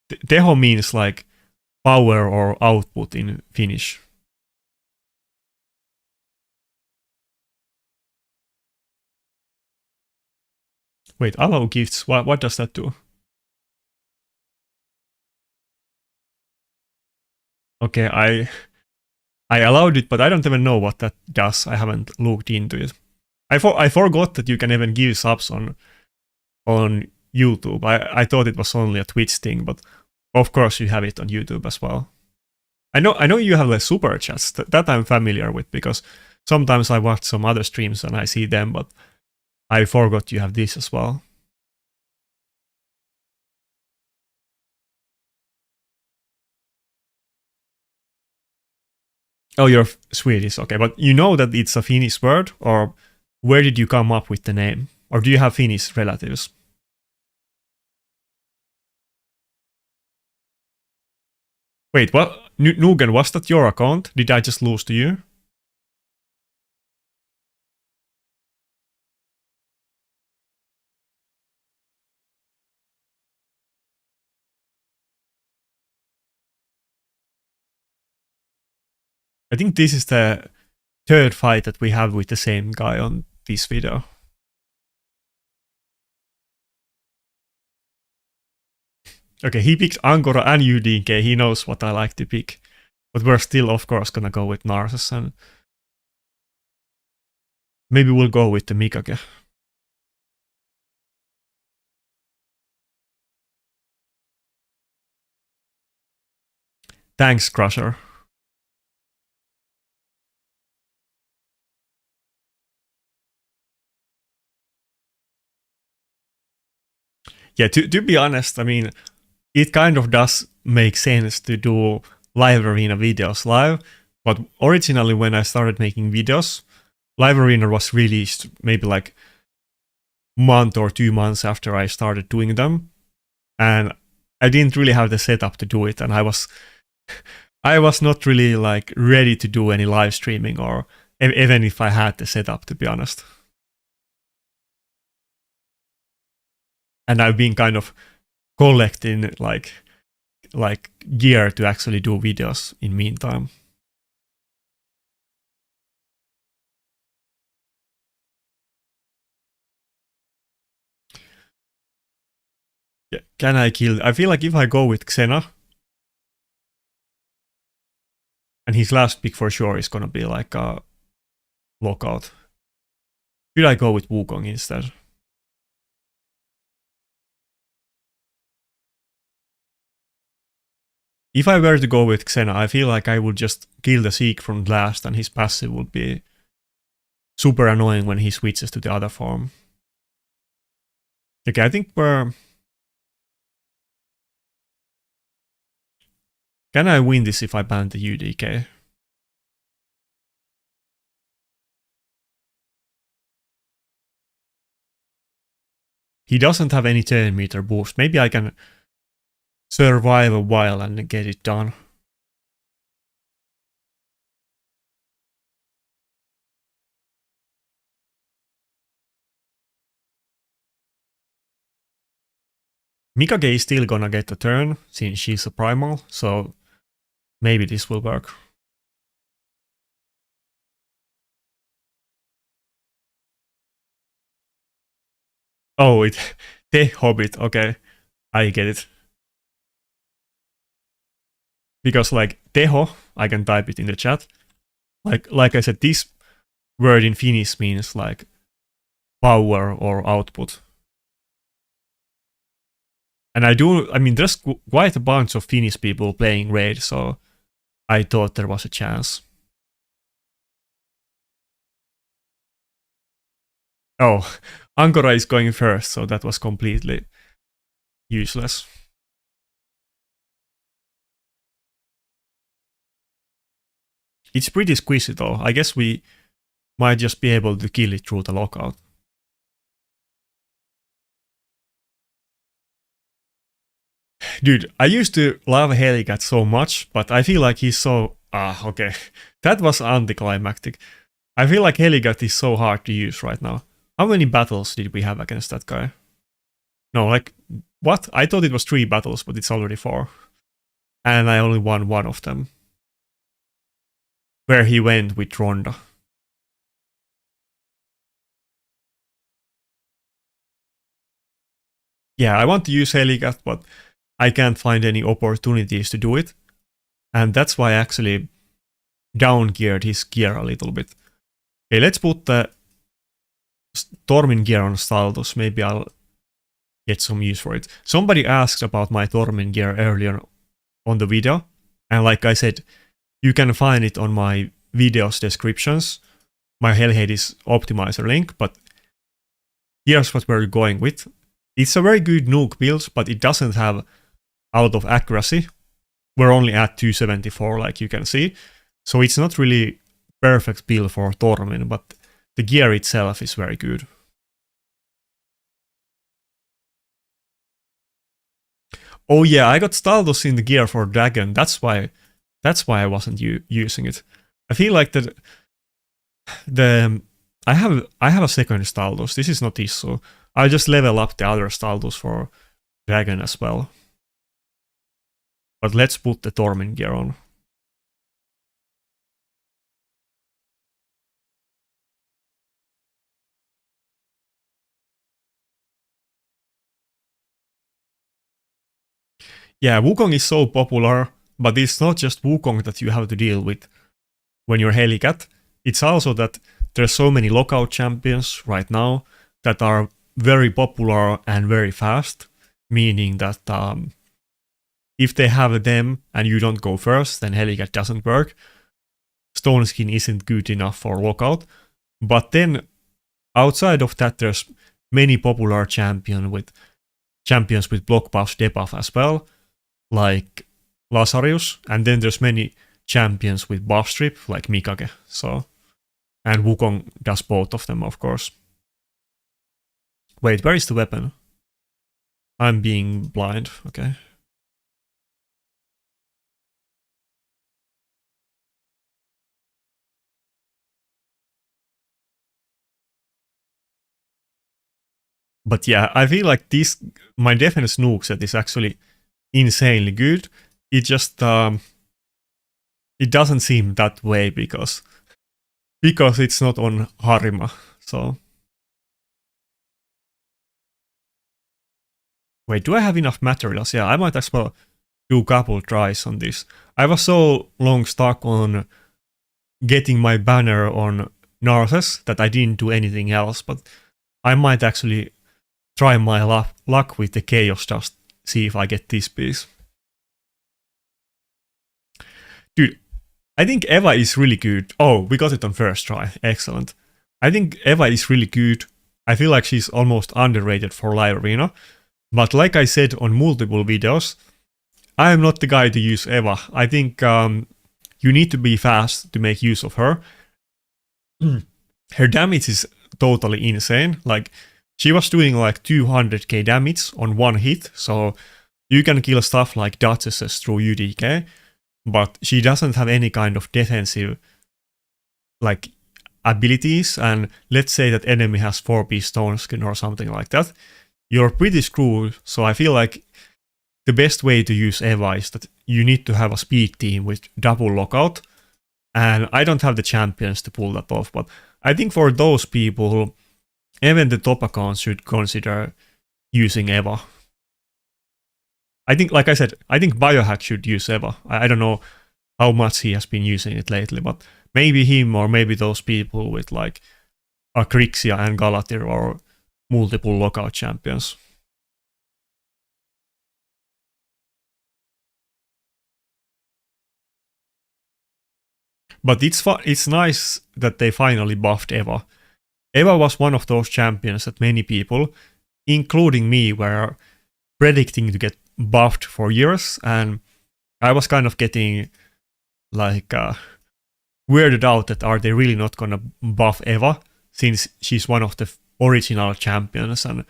Teho means like power or output in Finnish. Wait, allow gifts. What does that do? Okay, I allowed it, but I don't even know what that does. I haven't looked into it. I forgot that you can even give subs on YouTube. I thought it was only a Twitch thing, but of course you have it on YouTube as well. I know you have the super chats. That I'm familiar with, because sometimes I watch some other streams and I see them, but I forgot you have this as well. Oh, you're Swedish, okay. But you know that it's a Finnish word, or where did you come up with the name? Or do you have Finnish relatives? Wait, what? Nugen, was that your account? Did I just lose to you? I think this is the third fight that we have with the same guy on this video. Okay, he picked Angora and UDK. He knows what I like to pick. But we're still, of course, gonna go with Narses, and maybe we'll go with the Mikage. Thanks, Crusher. Yeah, to be honest, I mean, it kind of does make sense to do live arena videos live, but originally when I started making videos, live arena was released maybe like month or 2 months after I started doing them, and I didn't really have the setup to do it, and I was not really like ready to do any live streaming, or even if I had the setup, to be honest. And I've been kind of collecting like gear to actually do videos in meantime. Yeah, can I kill? I feel like if I go with Xena, and his last pick for sure is gonna be like a lockout. Should I go with Wukong instead? If I were to go with Xena, I feel like I would just kill the Seek from last and his passive would be super annoying when he switches to the other form. Okay, I think we're... Can I win this if I ban the UDK? He doesn't have any 10 meter boost. Maybe I can survive a while and get it done. Mikage is still gonna get a turn since she's a primal, so maybe this will work. Oh, the Hobbit, okay. I get it. Because like Teho, I can type it in the chat. Like I said, this word in Finnish means like power or output. And I mean, there's quite a bunch of Finnish people playing Raid, so I thought there was a chance. Oh, Ankara is going first, so that was completely useless. It's pretty squishy though. I guess we might just be able to kill it through the lockout. Dude, I used to love Helicat so much, but I feel like he's so... okay. That was anticlimactic. I feel like Helicat is so hard to use right now. How many battles did we have against that guy? No, like, what? I thought it was 3 battles, but it's already 4. And I only won 1 of them. Where he went with Ronda. Yeah, I want to use Helicat, but I can't find any opportunities to do it. And that's why I actually down-geared his gear a little bit. Okay, let's put the Tormin gear on Staldos. Maybe I'll get some use for it. Somebody asked about my Tormin gear earlier on the video. And like I said, you can find it on my video's descriptions. My Hellhades optimizer link, but here's what we're going with. It's a very good nuke build, but it doesn't have a lot of accuracy. We're only at 274, like you can see. So it's not really perfect build for Tormin, but the gear itself is very good. Oh yeah, I got Staldos in the gear for Dragon. That's why I wasn't using it. I feel like that I have a second Staldos. This is not issue. I'll just level up the other Staldos for Dragon as well. But let's put the Tormin gear on. Yeah, Wukong is so popular, but it's not just Wukong that you have to deal with when you're Helicat. It's also that there's so many lockout champions right now that are very popular and very fast, meaning that if they have them and you don't go first, then Helicat doesn't work. Stone Skin isn't good enough for lockout. But then outside of that, there's many popular champions with block buff, debuff as well, like Lazarus, and then there's many champions with buff strip, like Mikage. So, and Wukong does both of them, of course. Wait, where is the weapon? I'm being blind, okay. But yeah, I feel like my defense nuke set is actually insanely good. It just it doesn't seem that way because it's not on Harima. So wait, do I have enough materials? Yeah, I might as well do a couple tries on this. I was so long stuck on getting my banner on Narses that I didn't do anything else, but I might actually try my luck with the chaos, just see if I get this piece. Dude, I think Eva is really good. Oh, we got it on first try. Excellent. I think Eva is really good. I feel like she's almost underrated for live arena. But like I said on multiple videos, I am not the guy to use Eva. I think you need to be fast to make use of her. Her damage is totally insane. Like, she was doing like 200k damage on one hit, so you can kill stuff like Duchesses through UDK, but she doesn't have any kind of defensive like abilities, and let's say that enemy has 4-piece stone skin or something like that, you're pretty screwed. So I feel like the best way to use Eva is that you need to have a speed team with double lockout, and I don't have the champions to pull that off, but I think for those people, even the top accounts should consider using Eva. I think, like I said, I think Biohack should use Eva. I don't know how much he has been using it lately, but maybe him or maybe those people with like a Crixia and Galatir or multiple lockout champions. But it's nice that they finally buffed Eva. Eva was one of those champions that many people, including me, were predicting to get buffed for years, and I was kind of getting like weirded out that are they really not gonna buff Eva since she's one of the original champions and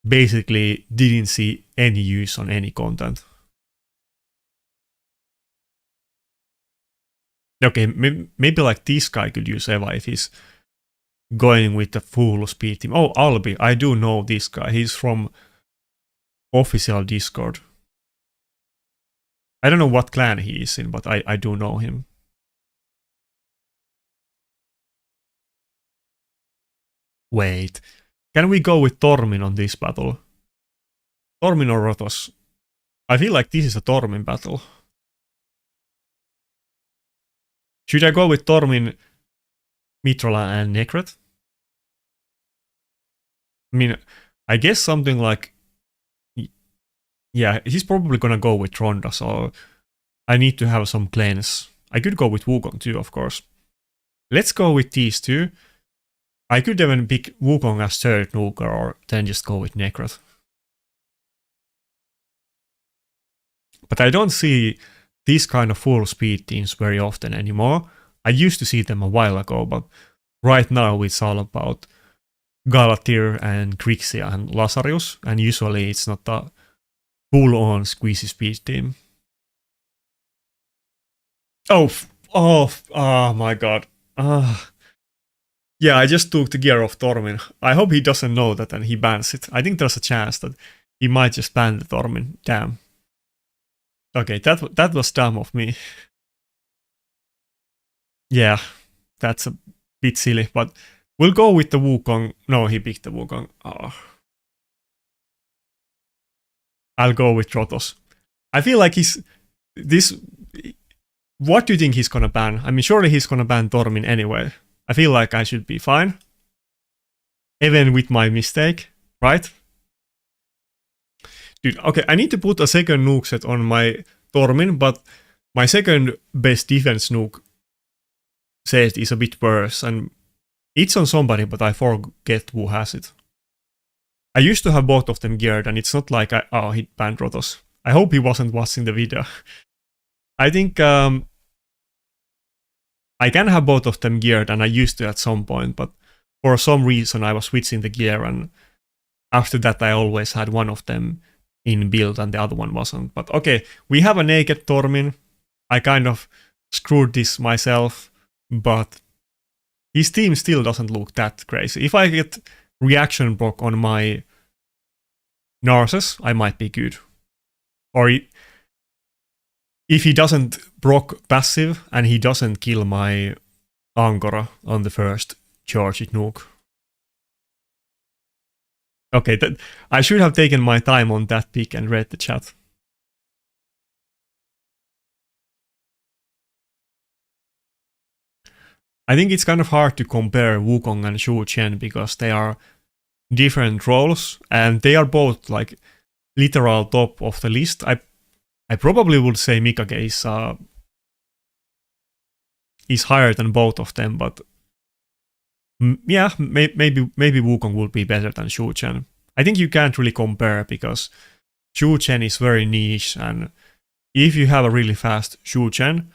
basically didn't see any use on any content. Okay, maybe like this guy could use Eva if he's going with the full speed team. Oh, Albi, I do know this guy. He's from official Discord. I don't know what clan he is in, but I do know him. Wait, can we go with Tormin on this battle? Tormin or Rotos? I feel like this is a Tormin battle. Should I go with Tormin, Mitrola and Necret? I mean, I guess something like... Yeah, he's probably gonna go with Ronda, so I need to have some cleanse. I could go with Wukong too, of course. Let's go with these two. I could even pick Wukong as third nuker or then just go with Necret. But I don't see these kind of full speed teams very often anymore. I used to see them a while ago, but right now it's all about Galatir and Crixia and Lazarus, and usually it's not a full-on squeezy speed team. Oh my god. Yeah, I just took the gear off Tormin. I hope he doesn't know that and he bans it. I think there's a chance that he might just ban the Tormin. Damn. Okay, that was dumb of me. Yeah, that's a bit silly, but we'll go with the Wukong. No, he picked the Wukong. Oh. I'll go with Rotos. I feel like what do you think he's gonna ban? I mean, surely he's gonna ban Tormin anyway. I feel like I should be fine. Even with my mistake, right? Dude, okay, I need to put a second nuke set on my Tormin, but my second best defense nuke set is a bit worse, and it's on somebody, but I forget who has it. I used to have both of them geared, and it's not like he banned Rotos. I hope he wasn't watching the video. I think I can have both of them geared, and I used to at some point, but for some reason I was switching the gear, and after that I always had one of them in build and the other one wasn't. But okay, we have a naked Tormin. I kind of screwed this myself, but his team still doesn't look that crazy. If I get reaction block on my Narses, I might be good. Or if he doesn't proc passive and he doesn't kill my Angora on the first charged nuke. Okay, I should have taken my time on that pick and read the chat. I think it's kind of hard to compare Wukong and Shu Chen because they are different roles and they are both like literal top of the list. I probably would say Mikage is a is higher than both of them, but yeah, maybe Wukong would be better than Xu Chen. I think you can't really compare because Xu Chen is very niche, and if you have a really fast Xu Chen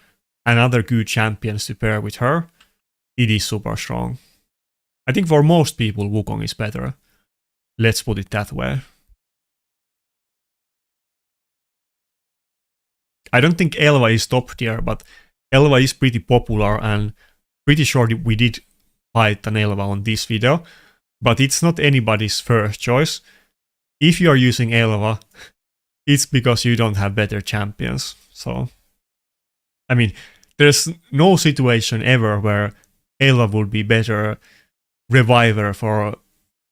and other good champions to pair with her, it is super strong. I think for most people Wukong is better. Let's put it that way. I don't think Elva is top tier, but Elva is pretty popular and pretty sure we did fight an Elva on this video, but it's not anybody's first choice. If you are using Elva, it's because you don't have better champions. So, I mean, there's no situation ever where Elva would be better reviver for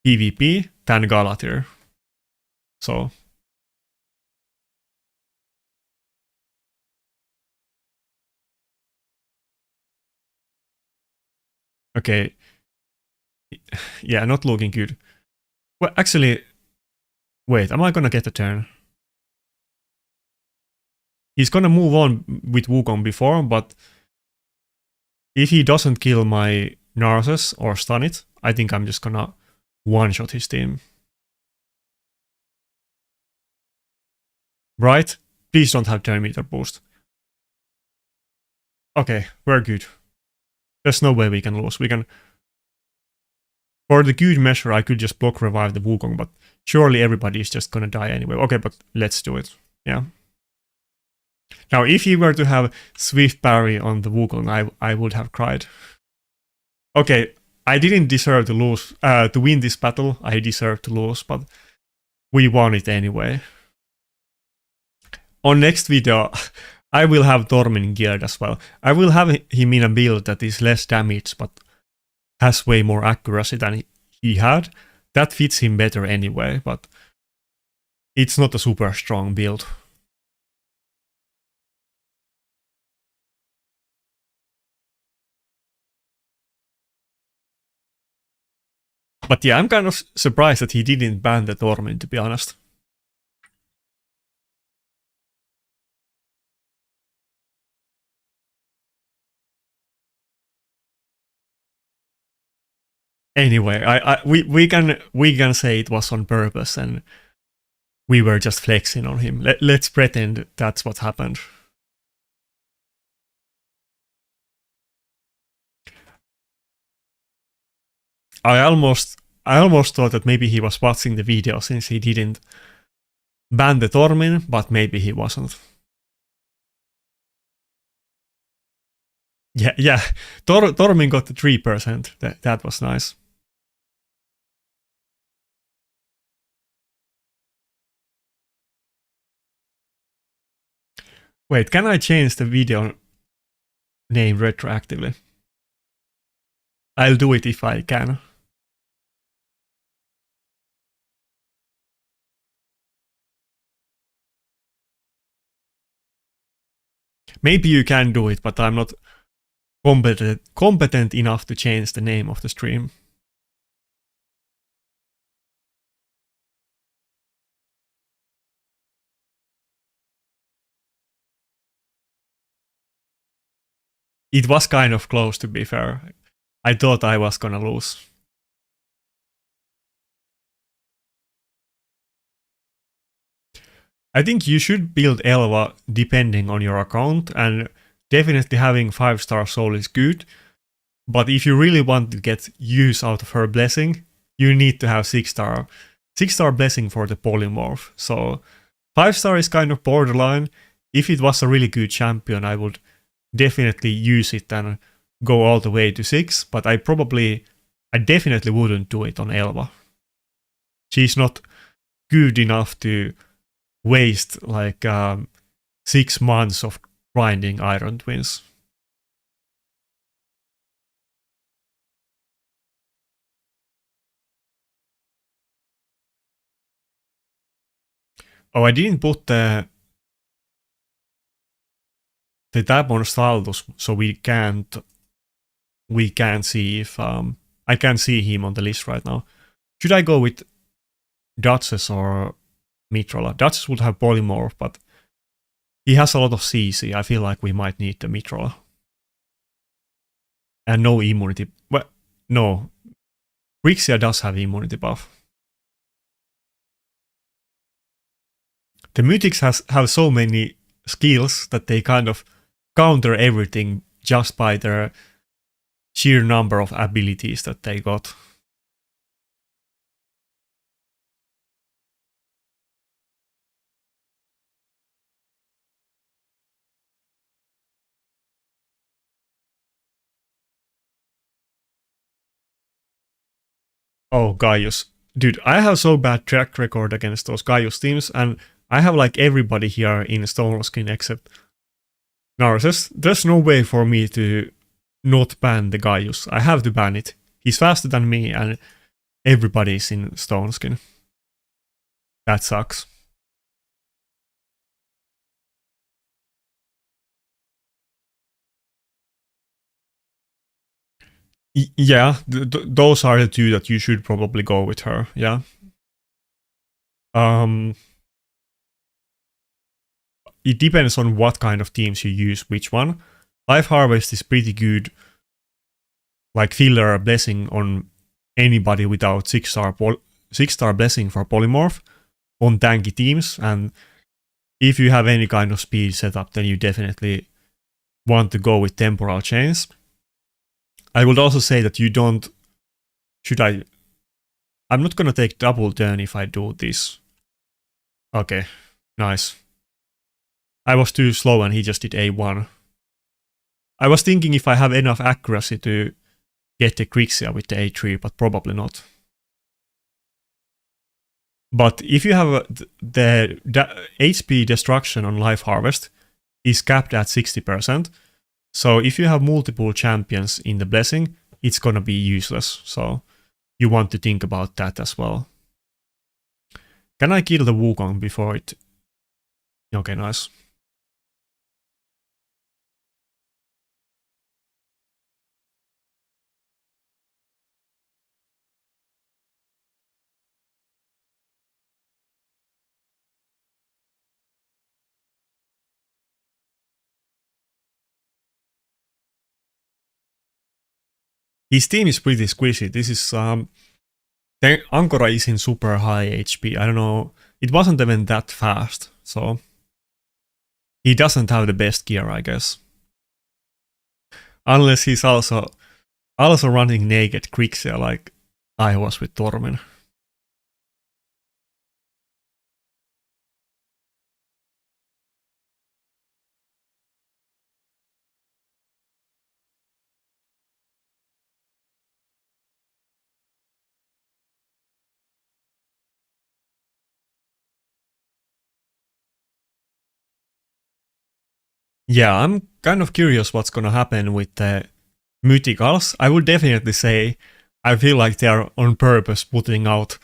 PvP than Galatir. So, okay. Yeah, not looking good. Well, actually, wait, am I gonna get a turn? He's gonna move on with Wukong before, but if he doesn't kill my Narses or stun it, I think I'm just gonna one-shot his team. Right? Please don't have turn meter boost. Okay, we're good. There's no way we can lose. We can... For the good measure, I could just block revive the Wukong, but surely everybody is just gonna die anyway. Okay, but let's do it. Yeah. Now, if he were to have Swift parry on the Wukong, I would have cried. Okay, I didn't deserve to lose, to win this battle. I deserved to lose, but we won it anyway. On next video, I will have Tormin geared as well. I will have him in a build that is less damage, but has way more accuracy than he had. That fits him better anyway, but it's not a super strong build. But yeah, I'm kind of surprised that he didn't ban the Tormin, to be honest. Anyway, we can say it was on purpose and we were just flexing on him. Let's pretend that's what happened. I almost thought that maybe he was watching the video since he didn't ban the Tormin, but maybe he wasn't. Yeah. Tormin got the 3%. That was nice. Wait, can I change the video name retroactively? I'll do it if I can. Maybe you can do it, but I'm not competent enough to change the name of the stream. It was kind of close, to be fair. I thought I was gonna lose. I think you should build Elva depending on your account, and definitely having 5-star soul is good. But if you really want to get use out of her blessing, you need to have 6-star. 6-star blessing for the polymorph. So 5-star is kind of borderline. If it was a really good champion, I would definitely use it and go all the way to 6, but I definitely wouldn't do it on Elva. She's not good enough to waste like 6 months of grinding Iron Twins. Oh, I didn't put the tab on Staldos, so we can't see if I can't see him on the list right now. Should I go with Duchess or Mitrola? Duchess would have polymorph, but he has a lot of CC. I feel like we might need the Mitrola. and no immunity. Well, no, Grixia does have immunity buff. The Mythics have so many skills that they kind of counter everything just by their sheer number of abilities that they got. Oh, Gaius. Dude, I have so bad track record against those Gaius teams, and I have like everybody here in Stoneskin except Narcissus. There's no way for me to not ban the Gaius. I have to ban it. He's faster than me, and everybody's in Stoneskin. That sucks. Yeah, those are the two that you should probably go with her. Yeah. It depends on what kind of teams you use which one. Life Harvest is pretty good, like filler blessing on anybody without 6-star blessing for polymorph on tanky teams, and if you have any kind of speed setup, then you definitely want to go with temporal chains. I would also say that you don't. I'm not gonna take double turn if I do this. Okay, nice. I was too slow and he just did A1. I was thinking if I have enough accuracy to get the Grixia with the A3, but probably not. But if you have the HP destruction on Life Harvest is capped at 60%, so if you have multiple champions in the blessing, it's gonna be useless. So you want to think about that as well. Can I kill the Wukong before it? Okay, nice. His team is pretty squishy. This is Ankora is in super high HP. I don't know. It wasn't even that fast, so he doesn't have the best gear, I guess. Unless he's also running naked Grixia like I was with Tormin. Yeah, I'm kind of curious what's gonna happen with the Mythicals. I would definitely say I feel like they are on purpose putting out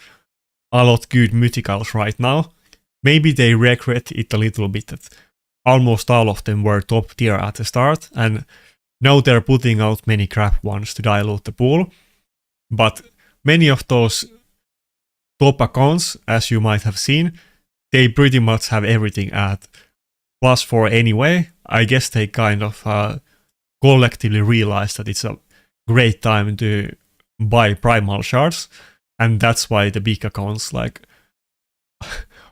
a lot good Mythicals right now. Maybe they regret it a little bit that almost all of them were top tier at the start, and now they're putting out many crap ones to dilute the pool. But many of those top accounts, as you might have seen, they pretty much have everything at +4 anyway. I guess they kind of collectively realized that it's a great time to buy primal shards, and that's why the big accounts like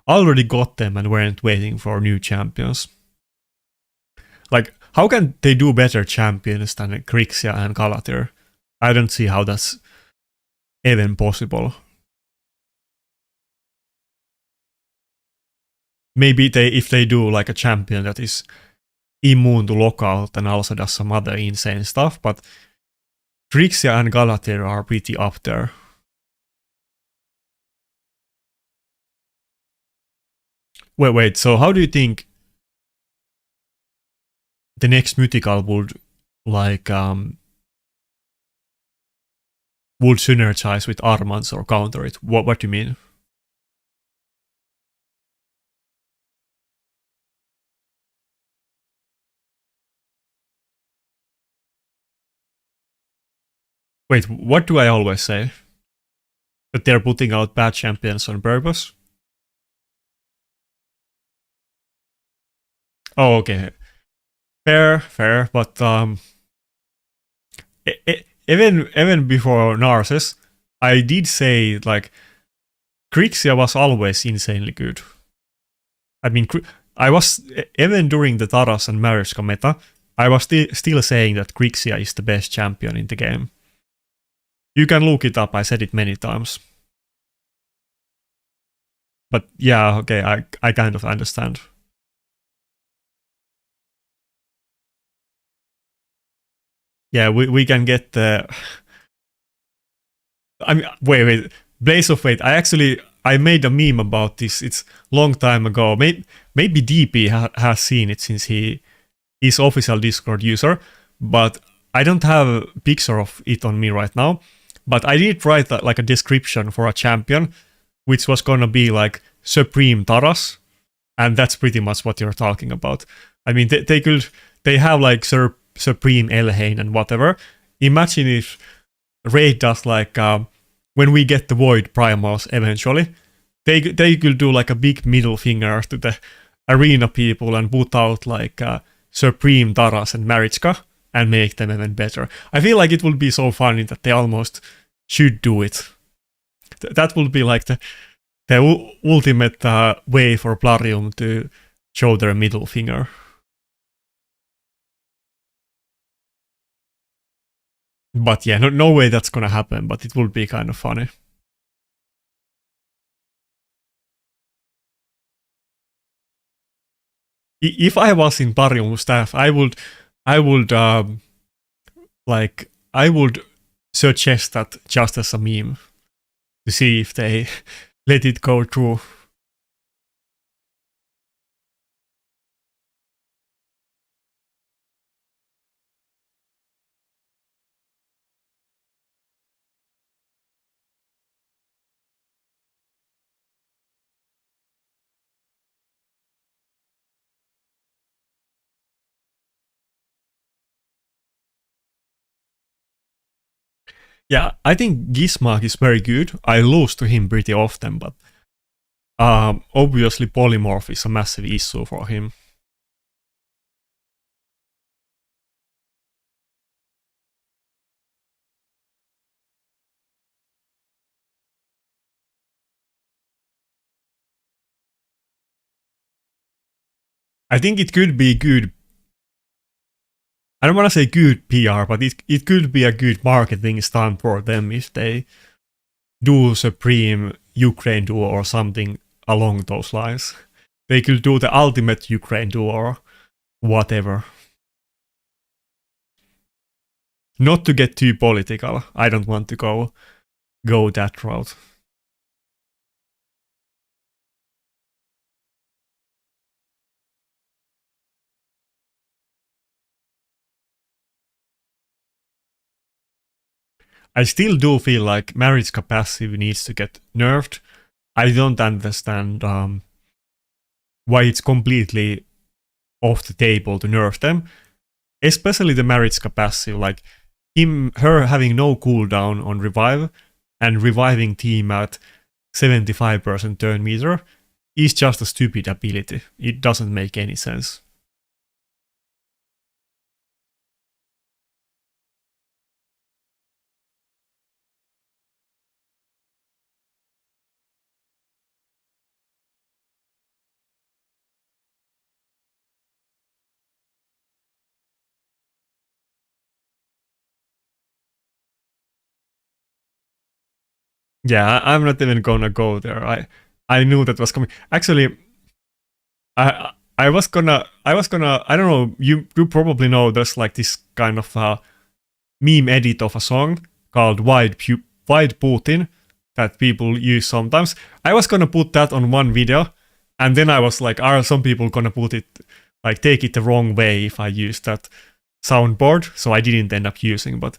already got them and weren't waiting for new champions. Like, how can they do better champions than Grixia and Galatir? I don't see how that's even possible. Maybe if they do like a champion that is immune to lockout and also does some other insane stuff, but Grixia and Galatir are pretty up there. Wait, so how do you think the next Mythical would like would synergize with Armans or counter it? What do you mean? Wait, what do I always say? That they're putting out bad champions on purpose? Oh, okay. Fair, but even before Narses, I did say like Grixia was always insanely good. I mean, I was even during the Taras and Mariska meta, I was still saying that Grixia is the best champion in the game. You can look it up. I said it many times. But yeah, okay, I kind of understand. Yeah, we can get the. I mean, wait, Blaze of Fate. I made a meme about this. It's long time ago. Maybe DP has seen it since he is official Discord user, but I don't have a picture of it on me right now. But I did write like a description for a champion, which was gonna be like Supreme Taras, and that's pretty much what you're talking about. I mean, they have like Supreme Elhain and whatever. Imagine if Raid does like when we get the Void Primals eventually, they could do like a big middle finger to the arena people and put out like Supreme Taras and Marichka and make them even better. I feel like it would be so funny that they almost should do it. That would be like the ultimate way for Plarium to show their middle finger. But yeah, no way that's gonna happen, but it would be kind of funny. If I was in Plarium staff, I would I would suggest that just as a meme to see if they let it go through. Yeah, I think Gizmark is very good. I lose to him pretty often, but obviously Polymorph is a massive issue for him. I think it could be good. I don't want to say good PR, but it could be a good marketing stunt for them if they do Supreme Ukraine Duo or something along those lines. They could do the ultimate Ukraine Duo or whatever. Not to get too political. I don't want to go that route. I still do feel like Marichka passive needs to get nerfed. I don't understand why it's completely off the table to nerf them. Especially the Marichka passive, like her having no cooldown on revive and reviving team at 75% turn meter is just a stupid ability. It doesn't make any sense. Yeah, I'm not even gonna go there. I knew that was coming. Actually, I was gonna I don't know, you probably know there's like this kind of meme edit of a song called Wide Putin that people use sometimes. I was gonna put that on one video, and then I was like, are some people gonna put it like take it the wrong way if I use that soundboard? So I didn't end up using. But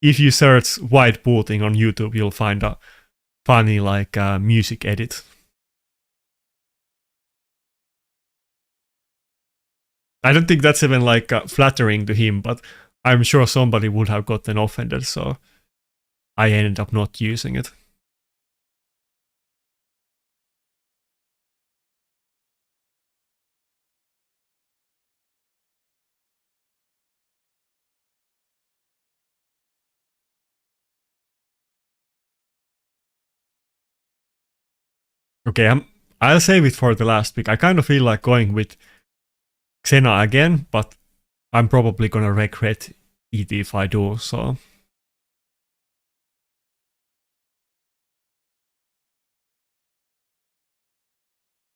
if you search Wide Putin on YouTube, you'll find a funny like music edit. I don't think that's even like flattering to him, but I'm sure somebody would have gotten offended, so I ended up not using it. Okay, I'll save it for the last pick. I kind of feel like going with Xena again, but I'm probably gonna regret it if I do, so...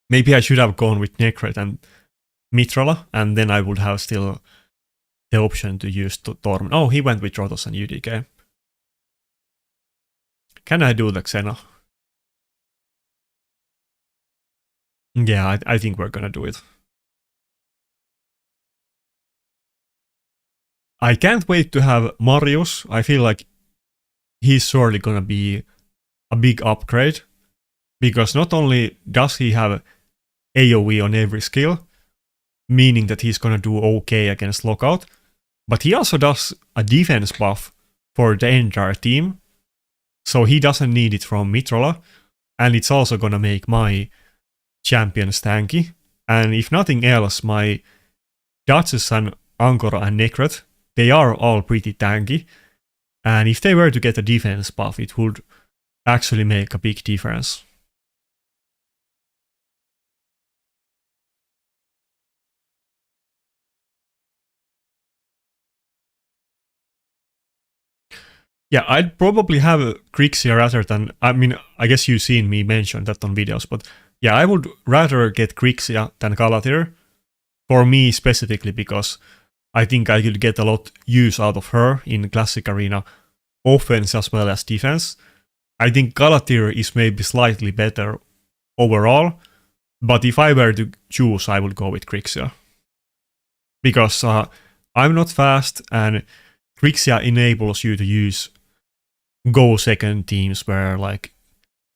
Maybe I should have gone with Necret and Mitrola, and then I would have still the option to use Torm. Oh, he went with Rotos and UDK. Can I do the Xena? Yeah, I think we're gonna do it. I can't wait to have Marius. I feel like he's surely gonna be a big upgrade, because not only does he have AoE on every skill, meaning that he's gonna do okay against Lockout, but he also does a defense buff for the entire team, so he doesn't need it from Mitrola, and it's also gonna make my champions tanky. And if nothing else, my Duchess and Angora and Necret, they are all pretty tanky, and if they were to get a defense buff, it would actually make a big difference. Yeah, I'd probably have Grixia rather than... I mean, I guess you've seen me mention that on videos, but yeah, I would rather get Grixia than Galatir. For me specifically, because I think I could get a lot use out of her in Classic Arena, offense as well as defense. I think Galatir is maybe slightly better overall, but if I were to choose, I would go with Grixia. Because I'm not fast, and Grixia enables you to use go second teams where like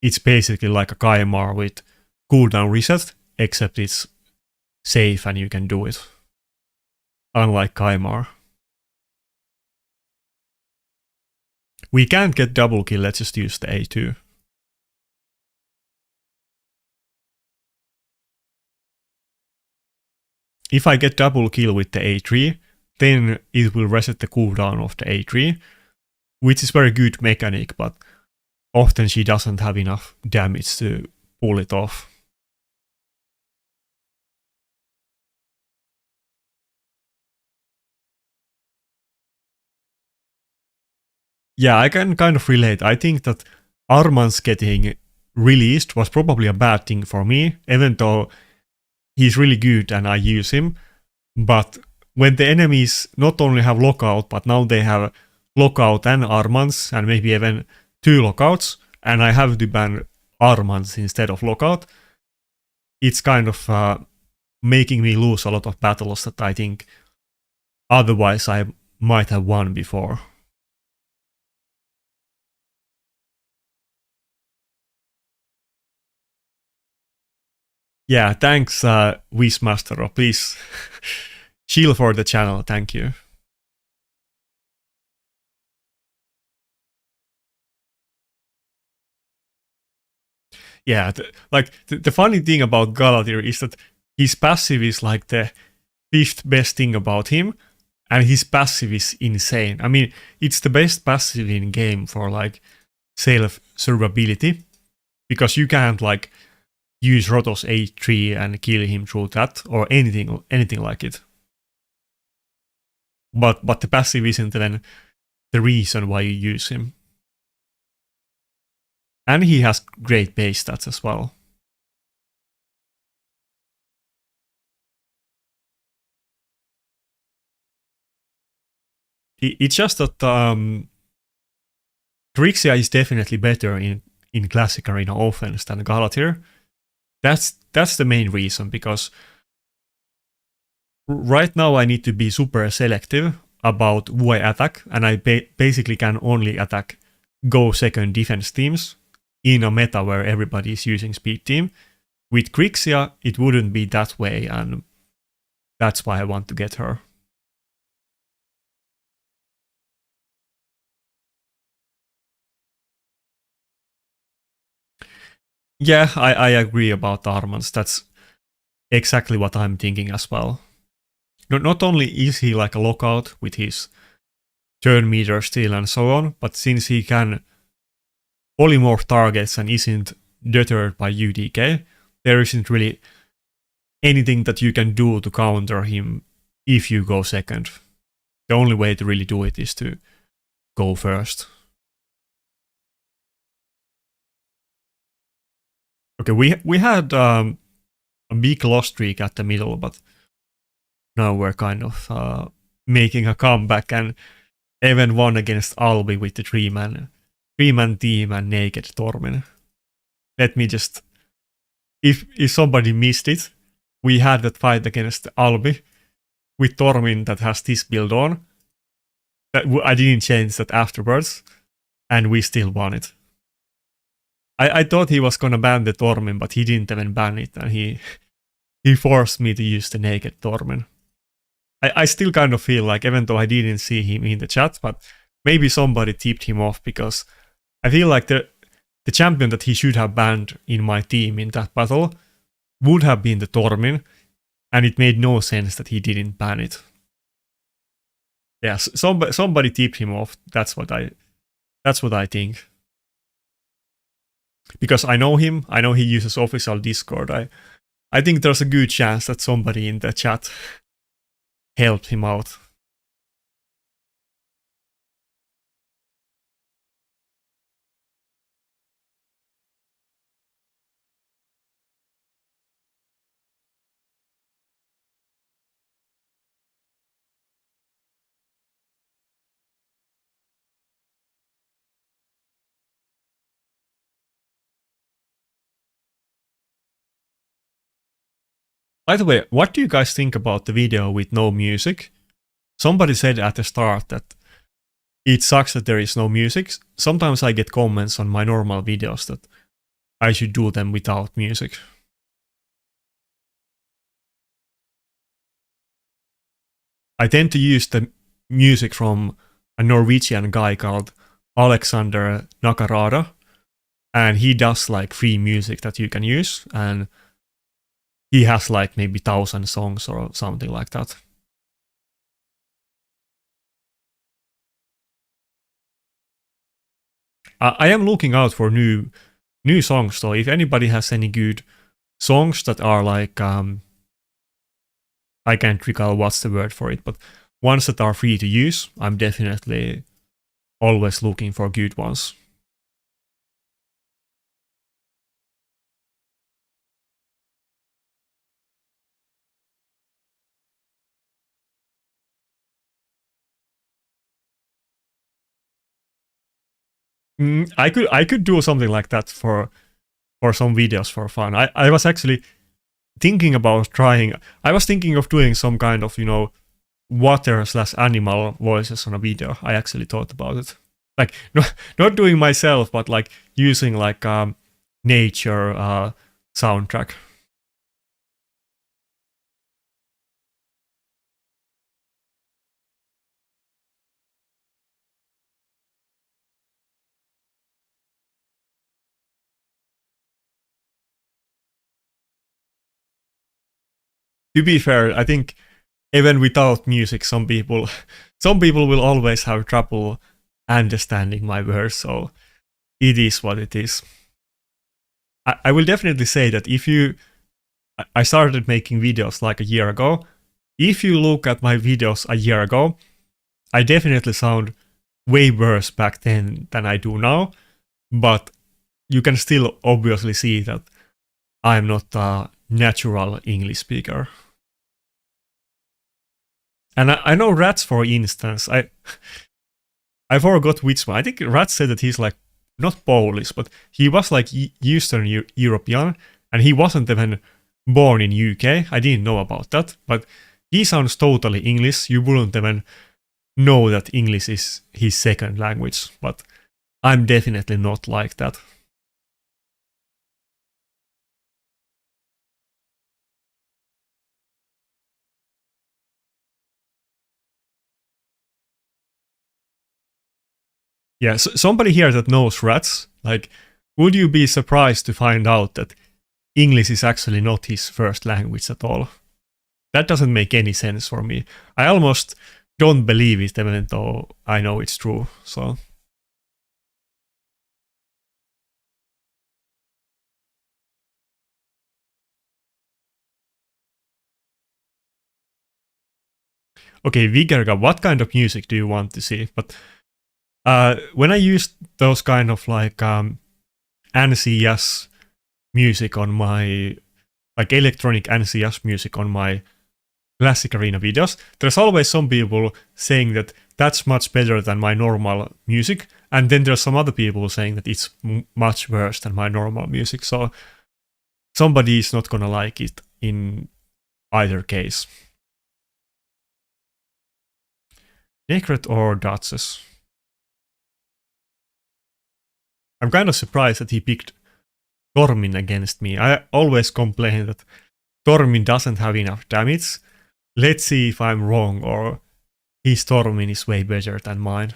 it's basically like a Kaimar with cooldown reset, except it's safe and you can do it. Unlike Kaimar. We can't get double kill, let's just use the A2. If I get double kill with the A3, then it will reset the cooldown of the A3, which is very good mechanic, but often she doesn't have enough damage to pull it off. Yeah, I can kind of relate. I think that Arman's getting released was probably a bad thing for me, even though he's really good and I use him. But when the enemies not only have lockout, but now they have lockout and Armans, and maybe even 2 lockouts, and I have to ban Armans instead of lockout, it's kind of making me lose a lot of battles that I think otherwise I might have won before. Yeah, thanks, Wishmaster. Please chill for the channel. Thank you. Yeah, the funny thing about Galatir is that his passive is like the 5th best thing about him, and his passive is insane. I mean, it's the best passive in game for like self-survivability, because you can't like use Rotos A3 and kill him through that, or anything like it. But the passive isn't then the reason why you use him. And he has great base stats as well. It's just that Grixia is definitely better in Classic Arena offense than Galatir. That's the main reason, because right now I need to be super selective about who I attack, and I basically can only attack go second defense teams in a meta where everybody is using speed team. With Grixia, it wouldn't be that way, and that's why I want to get her. Yeah, I agree about Armans. That's exactly what I'm thinking as well. Not only is he like a lockout with his turn meter still and so on, but since he can polymorph targets and isn't deterred by UDK. There isn't really anything that you can do to counter him if you go second. The only way to really do it is to go first. Okay, we had a big loss streak at the middle, but now we're kind of making a comeback and even won against Albi with the three-man team and naked Tormin. Let me just, if somebody missed it, we had that fight against Albi with Tormin that has this build on. I didn't change that afterwards, and we still won it. I thought he was gonna ban the Tormin, but he didn't even ban it, and he forced me to use the naked Tormin. I still kind of feel like, even though I didn't see him in the chat, but maybe somebody tipped him off, because I feel like the champion that he should have banned in my team in that battle would have been the Tormin, and it made no sense that he didn't ban it. Yes, somebody tipped him off. That's what I think. Because I know him, I know he uses official Discord. I think there's a good chance that somebody in the chat helped him out. By the way, what do you guys think about the video with no music? Somebody said at the start that it sucks that there is no music. Sometimes I get comments on my normal videos that I should do them without music. I tend to use the music from a Norwegian guy called Alexander Nakarada, and he does like free music that you can use, and he has like maybe 1,000 songs or something like that. I am looking out for new songs, so if anybody has any good songs that are like, I can't recall what's the word for it, but ones that are free to use, I'm definitely always looking for good ones. I could do something like that for some videos for fun. I was actually thinking about trying. I was thinking of doing some kind of, water/animal voices on a video. I actually thought about it. Like, not doing myself, but like using like nature soundtrack. To be fair, I think even without music, some people will always have trouble understanding my words, so it is what it is. I will definitely say that I started making videos like a year ago. If you look at my videos a year ago, I definitely sound way worse back then than I do now, but you can still obviously see that I'm not a natural English speaker. And I know Rats, for instance, I forgot which one. I think Rats said that he's like, not Polish, but he was like Eastern European, and he wasn't even born in UK. I didn't know about that, but he sounds totally English. You wouldn't even know that English is his second language, but I'm definitely not like that. Yeah, so somebody here that knows Rats, like, would you be surprised to find out that English is actually not his first language at all? That doesn't make any sense for me. I almost don't believe it, even though I know it's true. So okay, Vigerga, what kind of music do you want to see? But when I used those kind of like NCS music on my, like electronic NCS music on my Classic Arena videos, there's always some people saying that that's much better than my normal music, and then there's some other people saying that it's much worse than my normal music, so somebody is not gonna like it in either case. Necret or Duchess? I'm kind of surprised that he picked Tormin against me. I always complain that Tormin doesn't have enough damage. Let's see if I'm wrong or his Tormin is way better than mine.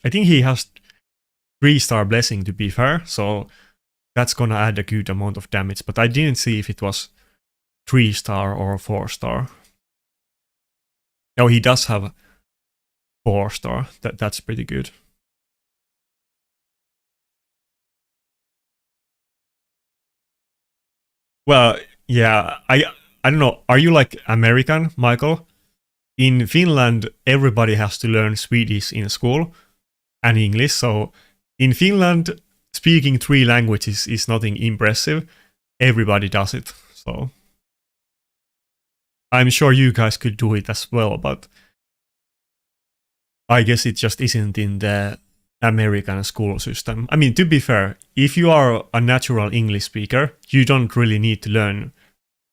I think he has 3-star blessing to be fair, so that's gonna add a good amount of damage, but I didn't see if it was 3-star or 4-star. Oh, he does have 4-star. That's pretty good. Well, yeah, I don't know. Are you like American, Michael? In Finland, everybody has to learn Swedish in school and English. So in Finland, speaking 3 languages is nothing impressive. Everybody does it. So I'm sure you guys could do it as well, but I guess it just isn't in the American school system. I mean, to be fair, if you are a natural English speaker, you don't really need to learn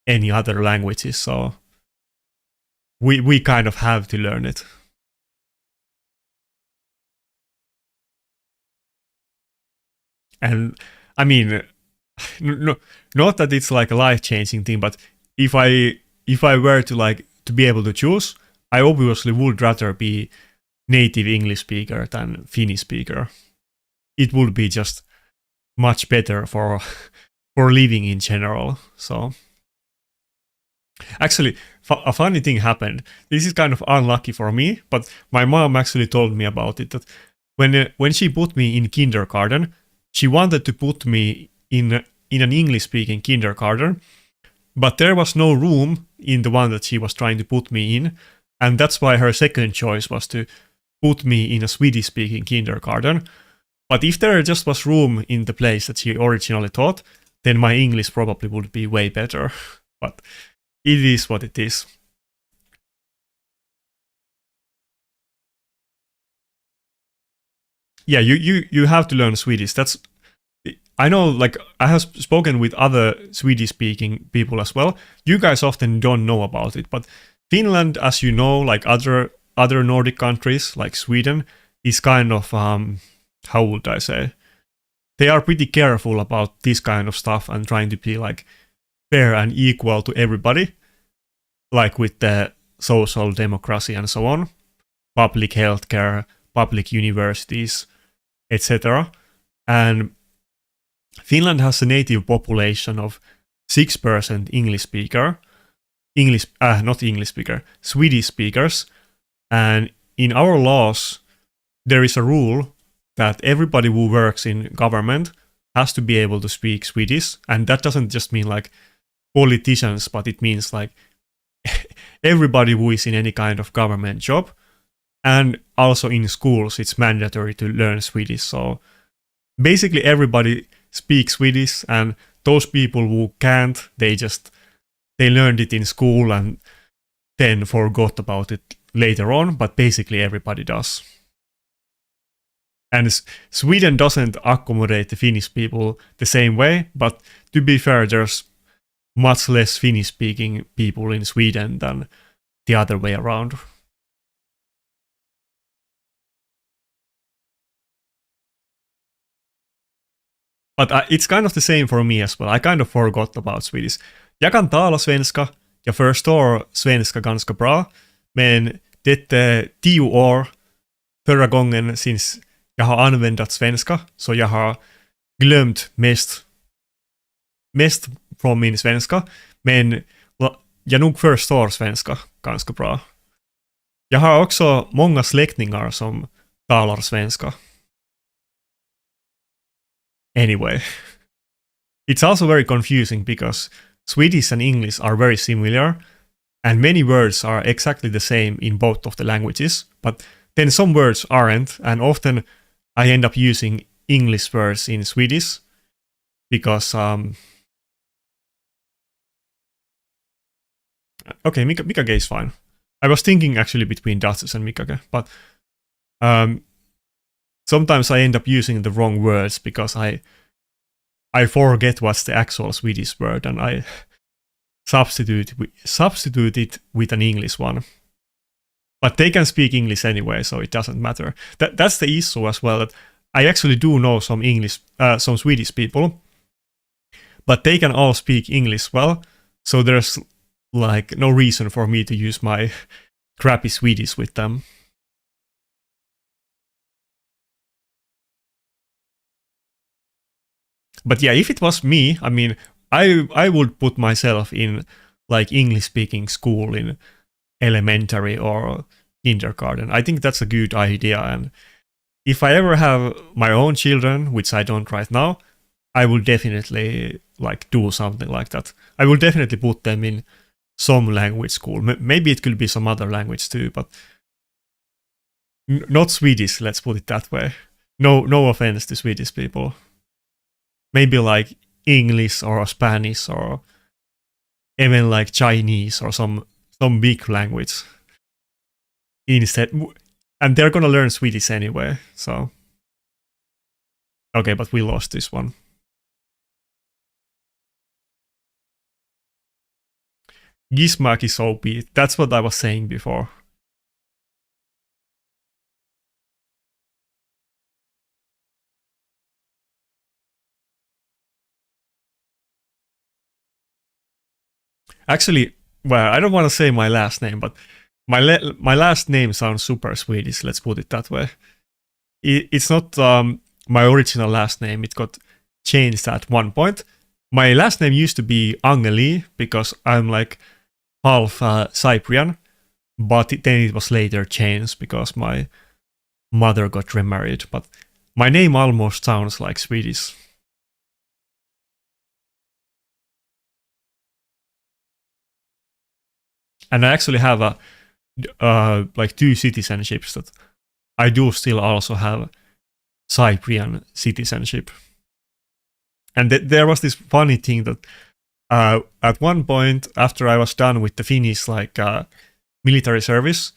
any other languages, so we kind of have to learn it. And I mean, no, not that it's like a life-changing thing, but if I were to like to be able to choose, I obviously would rather be native English speaker than Finnish speaker. It would be just much better for living in general. So actually, a funny thing happened. This is kind of unlucky for me, but my mom actually told me about it. That when she put me in kindergarten, she wanted to put me in an English-speaking kindergarten, but there was no room in the one that she was trying to put me in, and that's why her second choice was to put me in a Swedish-speaking kindergarten. But if there just was room in the place that she originally taught, then my English probably would be way better. But it is what it is. Yeah, you have to learn Swedish. I know, like, I have spoken with other Swedish-speaking people as well. You guys often don't know about it, but Finland, as you know, like other Nordic countries, like Sweden, is kind of, how would I say? They are pretty careful about this kind of stuff and trying to be, like, fair and equal to everybody, like with the social democracy and so on, public healthcare, public universities, etc. And Finland has a native population of 6% Swedish speakers. And in our laws, there is a rule that everybody who works in government has to be able to speak Swedish. And that doesn't just mean like politicians, but it means like everybody who is in any kind of government job. And also in schools, it's mandatory to learn Swedish. So basically everybody speaks Swedish, and those people who can't, they learned it in school and then forgot about it later on, but basically everybody does. And Sweden doesn't accommodate the Finnish people the same way, but to be fair, there's much less Finnish-speaking people in Sweden than the other way around. But it's kind of the same for me as well. I kind of forgot about Swedish. Jag kan tala svenska, jag förstår svenska ganska bra, men det är 10 år förra gången since jag har använt svenska, så jag har glömt mest från min svenska, men jag nog förstår svenska ganska bra. Jag har också många släktingar som talar svenska. Anyway, it's also very confusing because Swedish and English are very similar, And many words are exactly the same in both of the languages, but then some words aren't, and often I end up using English words in Swedish because okay, Mikage is fine. I was thinking actually between Duchess and Mikage, but sometimes I end up using the wrong words because I forget what's the actual Swedish word and I substitute it with an English one. But they can speak English anyway, so it doesn't matter. That's the issue as well. That I actually do know some some Swedish people, but they can all speak English well. So there's like no reason for me to use my crappy Swedish with them. But yeah, if it was me, I mean, I would put myself in like English speaking school in elementary or kindergarten. I think that's a good idea. And if I ever have my own children, which I don't right now, I will definitely like do something like that. I will definitely put them in some language school. Maybe it could be some other language too, but not Swedish. Let's put it that way. No offense to Swedish people. Maybe like English or Spanish or even like Chinese or some big language instead. And they're gonna learn Swedish anyway, so. Okay, but we lost this one. Gizmak is OP. That's what I was saying before. Actually, well, I don't want to say my last name, but my last name sounds super Swedish. Let's put it that way. It's not my original last name. It got changed at one point. My last name used to be Angeli because I'm like half Cyprian, but then it was later changed because my mother got remarried. But my name almost sounds like Swedish. And I actually have like 2 citizenships that I do still also have Cyprian citizenship. And there was this funny thing that at one point after I was done with the Finnish like military service,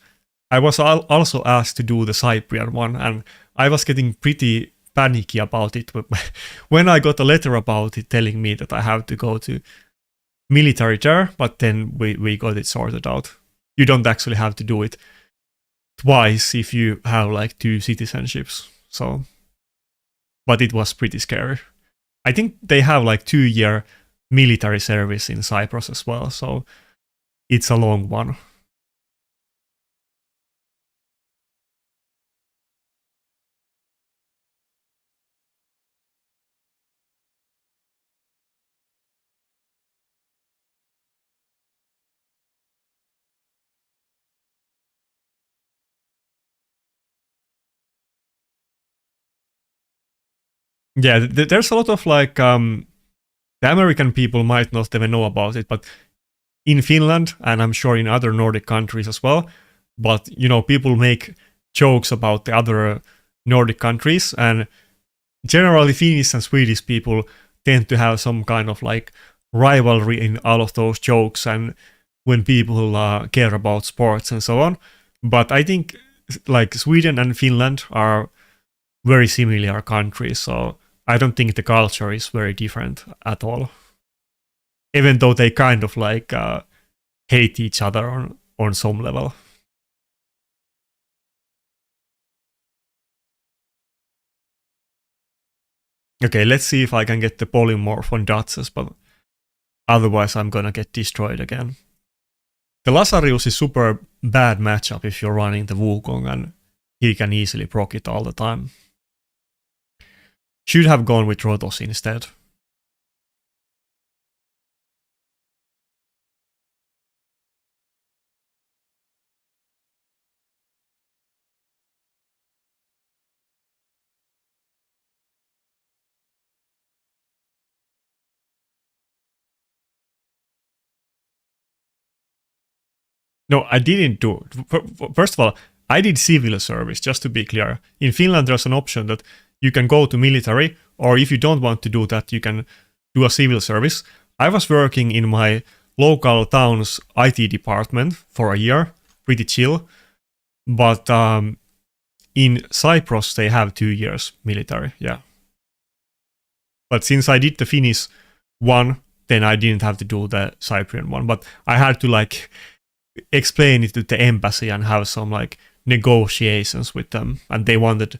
I was also asked to do the Cyprian one, and I was getting pretty panicky about it when I got a letter about it telling me that I have to go to military there, but then we got it sorted out. You don't actually have to do it twice if you have like 2 citizenships. So, but it was pretty scary. I think they have like 2-year military service in Cyprus as well, so it's a long one. Yeah, there's a lot of like the American people might not even know about it, but in Finland and I'm sure in other Nordic countries as well, but you know, people make jokes about the other Nordic countries, and generally Finnish and Swedish people tend to have some kind of like rivalry in all of those jokes and when people care about sports and so on. But I think like Sweden and Finland are very similar countries, so I don't think the culture is very different at all. Even though they kind of like hate each other on some level. Okay, let's see if I can get the polymorph on Duchess, but otherwise I'm gonna get destroyed again. The Lasarius is super bad matchup if you're running the Wukong, and he can easily proc it all the time. Should have gone with Rotos instead. No, I didn't do. First of all, I did civil service, just to be clear. In Finland, there's an option that you can go to military, or if you don't want to do that, you can do a civil service. I was working in my local town's IT department for a year, pretty chill. But in Cyprus, they have 2 years military, yeah. But since I did the Finnish one, then I didn't have to do the Cyprian one. But I had to like explain it to the embassy and have some like negotiations with them, and they wanted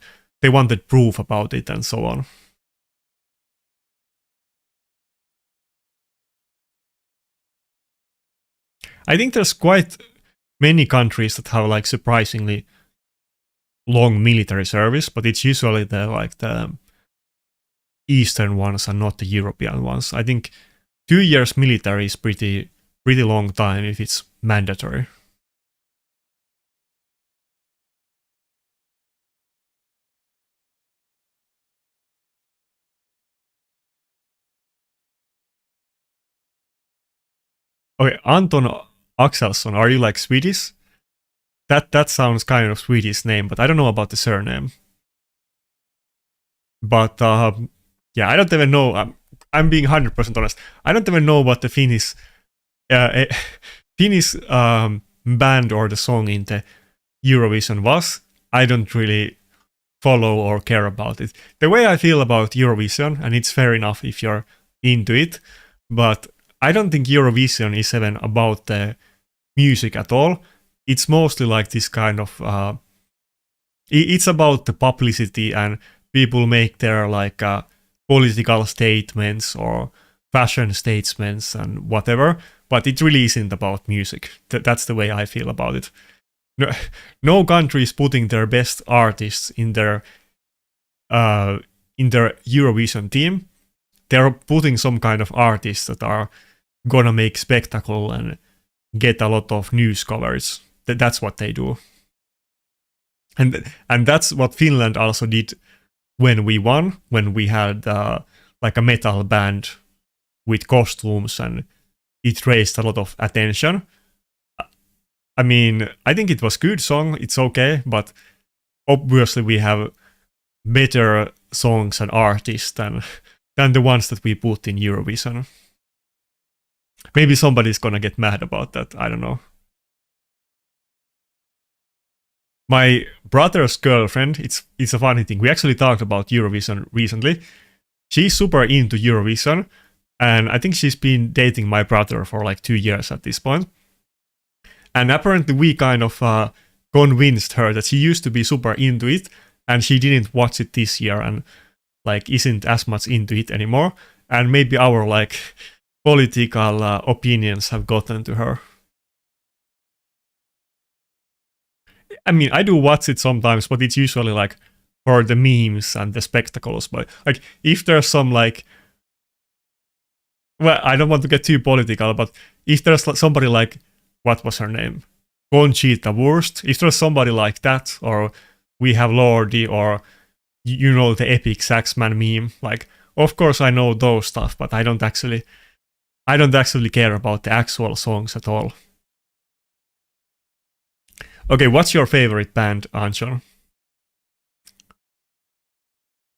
proof about it and so on. I think there's quite many countries that have like surprisingly long military service, but it's usually the Eastern ones and not the European ones. I think 2 years military is pretty long time if it's mandatory. Okay, Anton Axelsson, are you like Swedish? That sounds kind of Swedish name, but I don't know about the surname. But yeah, I don't even know. I'm being 100% honest. I don't even know what the Finnish Finnish band or the song in the Eurovision was. I don't really follow or care about it. The way I feel about Eurovision, and it's fair enough if you're into it, but I don't think Eurovision is even about the music at all. It's mostly like this kind of it's about the publicity, and people make their like political statements or fashion statements and whatever, but it really isn't about music. That's the way I feel about it. No country is putting their best artists in their Eurovision team. They're putting some kind of artists that are gonna make spectacle and get a lot of news coverage. That's what they do. And that's what Finland also did when we won, when we had like a metal band with costumes, and it raised a lot of attention. I mean, I think it was good song, it's okay, but obviously we have better songs and artists than the ones that we put in Eurovision. Maybe somebody's gonna get mad about that, I don't know. My brother's girlfriend, it's a funny thing. We actually talked about Eurovision recently. She's super into Eurovision, and I think she's been dating my brother for like 2 years at this point. And apparently we kind of convinced her that she used to be super into it, and she didn't watch it this year and like isn't as much into it anymore. And maybe our like political opinions have gotten to her. I mean, I do watch it sometimes, but it's usually like for the memes and the spectacles. But like, if there's some like, well, I don't want to get too political, but if there's somebody like, what was her name? Conchita Wurst. If there's somebody like that, or we have Lordi, or you know the epic Saxman meme, like, of course I know those stuff, but I don't actually care about the actual songs at all. Okay, what's your favorite band, Anshon?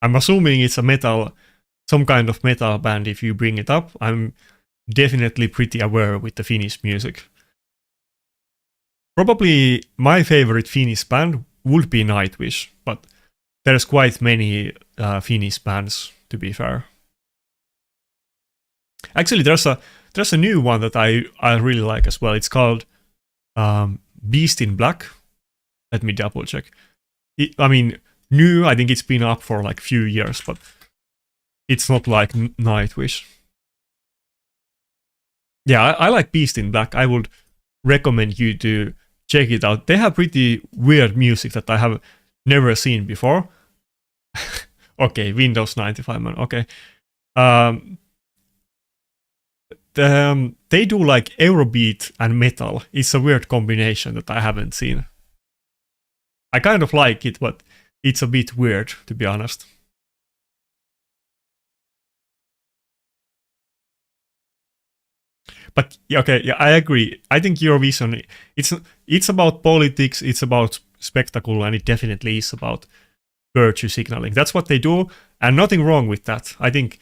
I'm assuming it's a metal, some kind of metal band if you bring it up. I'm definitely pretty aware with the Finnish music. Probably my favorite Finnish band would be Nightwish, but there's quite many Finnish bands, to be fair. Actually, there's a new one that I really like as well. It's called Beast in Black. Let me double check. I mean, new, I think it's been up for like few years, but it's not like Nightwish. Yeah, I like Beast in Black. I would recommend you to check it out. They have pretty weird music that I have never seen before. Okay, Windows 95, man. Okay. They do like Eurobeat and metal. It's a weird combination that I haven't seen. I kind of like it, but it's a bit weird, to be honest. But yeah, okay, yeah, I agree. I think Eurovision, it's about politics, it's about spectacle, and it definitely is about virtue signaling. That's what they do, and nothing wrong with that. I think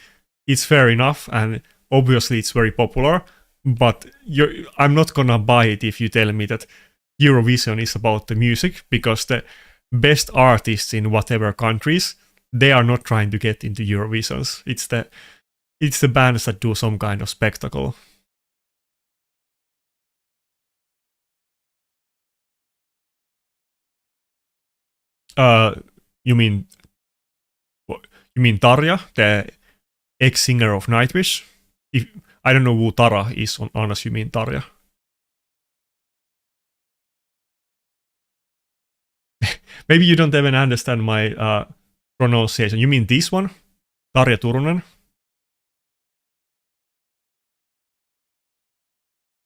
it's fair enough, and obviously it's very popular. But I'm not gonna buy it if you tell me that Eurovision is about the music, because the best artists in whatever countries, they are not trying to get into Eurovisions. It's the bands that do some kind of spectacle. Uh, you mean you mean Tarja, the ex-singer of Nightwish? If I don't know who Tara is, unless you mean Tarja. Maybe you don't even understand my pronunciation. You mean this one, Tarja Turunen?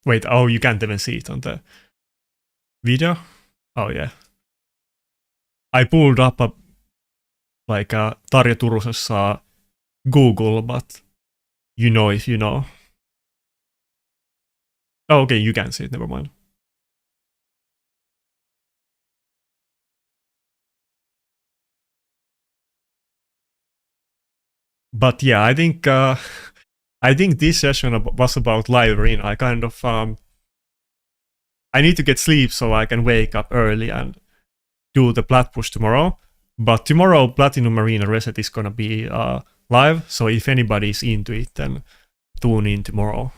Wait, oh, you can't even see it on the video. Oh yeah, I pulled up a Tarja Turusen's Google, but you know if you know. Oh, okay, you can see it. Never mind. But yeah, I think this session was about live arena. I kind of I need to get sleep so I can wake up early and do the Plat push tomorrow. But tomorrow, Platinum Arena Reset is gonna be live. So if anybody's into it, then tune in tomorrow.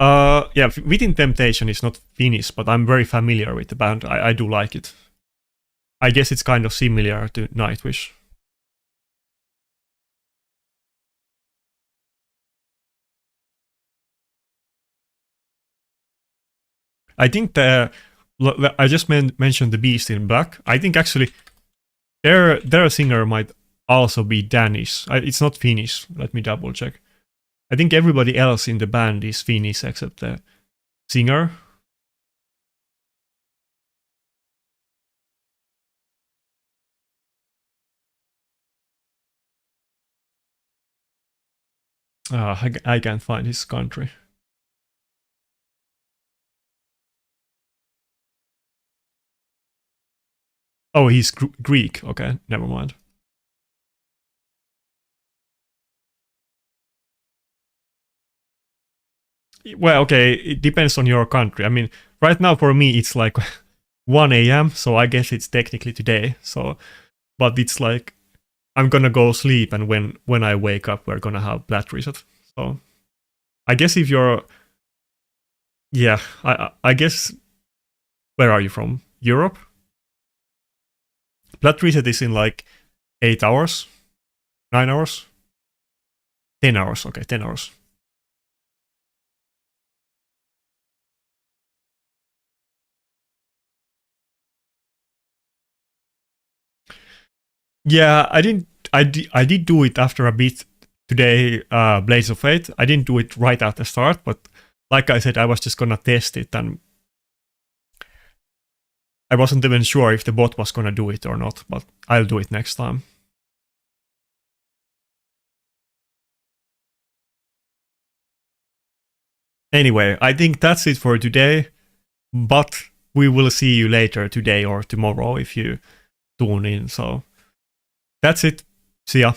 Yeah, Within Temptation is not Finnish, but I'm very familiar with the band. I do like it. I guess it's kind of similar to Nightwish. I think I just mentioned the Beast in Black. I think actually their singer might also be Danish. It's not Finnish. Let me double check. I think everybody else in the band is Finnish except the singer. I can't find his country. Oh, he's Greek. Okay, never mind. Well, okay, it depends on your country. I mean, right now for me it's like 1 a.m., so I guess it's technically today. So, but it's like I'm gonna go sleep, and when I wake up, we're gonna have Plat reset. So, I guess if you're, yeah, I guess, where are you from? Europe? Plat reset is in like 8 hours, 9 hours, 10 hours. Okay, 10 hours. Yeah, I didn't. I did do it after a bit today. Blaze of Fate. I didn't do it right at the start, but like I said, I was just gonna test it, and I wasn't even sure if the bot was gonna do it or not. But I'll do it next time. Anyway, I think that's it for today. But we will see you later today or tomorrow if you tune in. So that's it. See ya.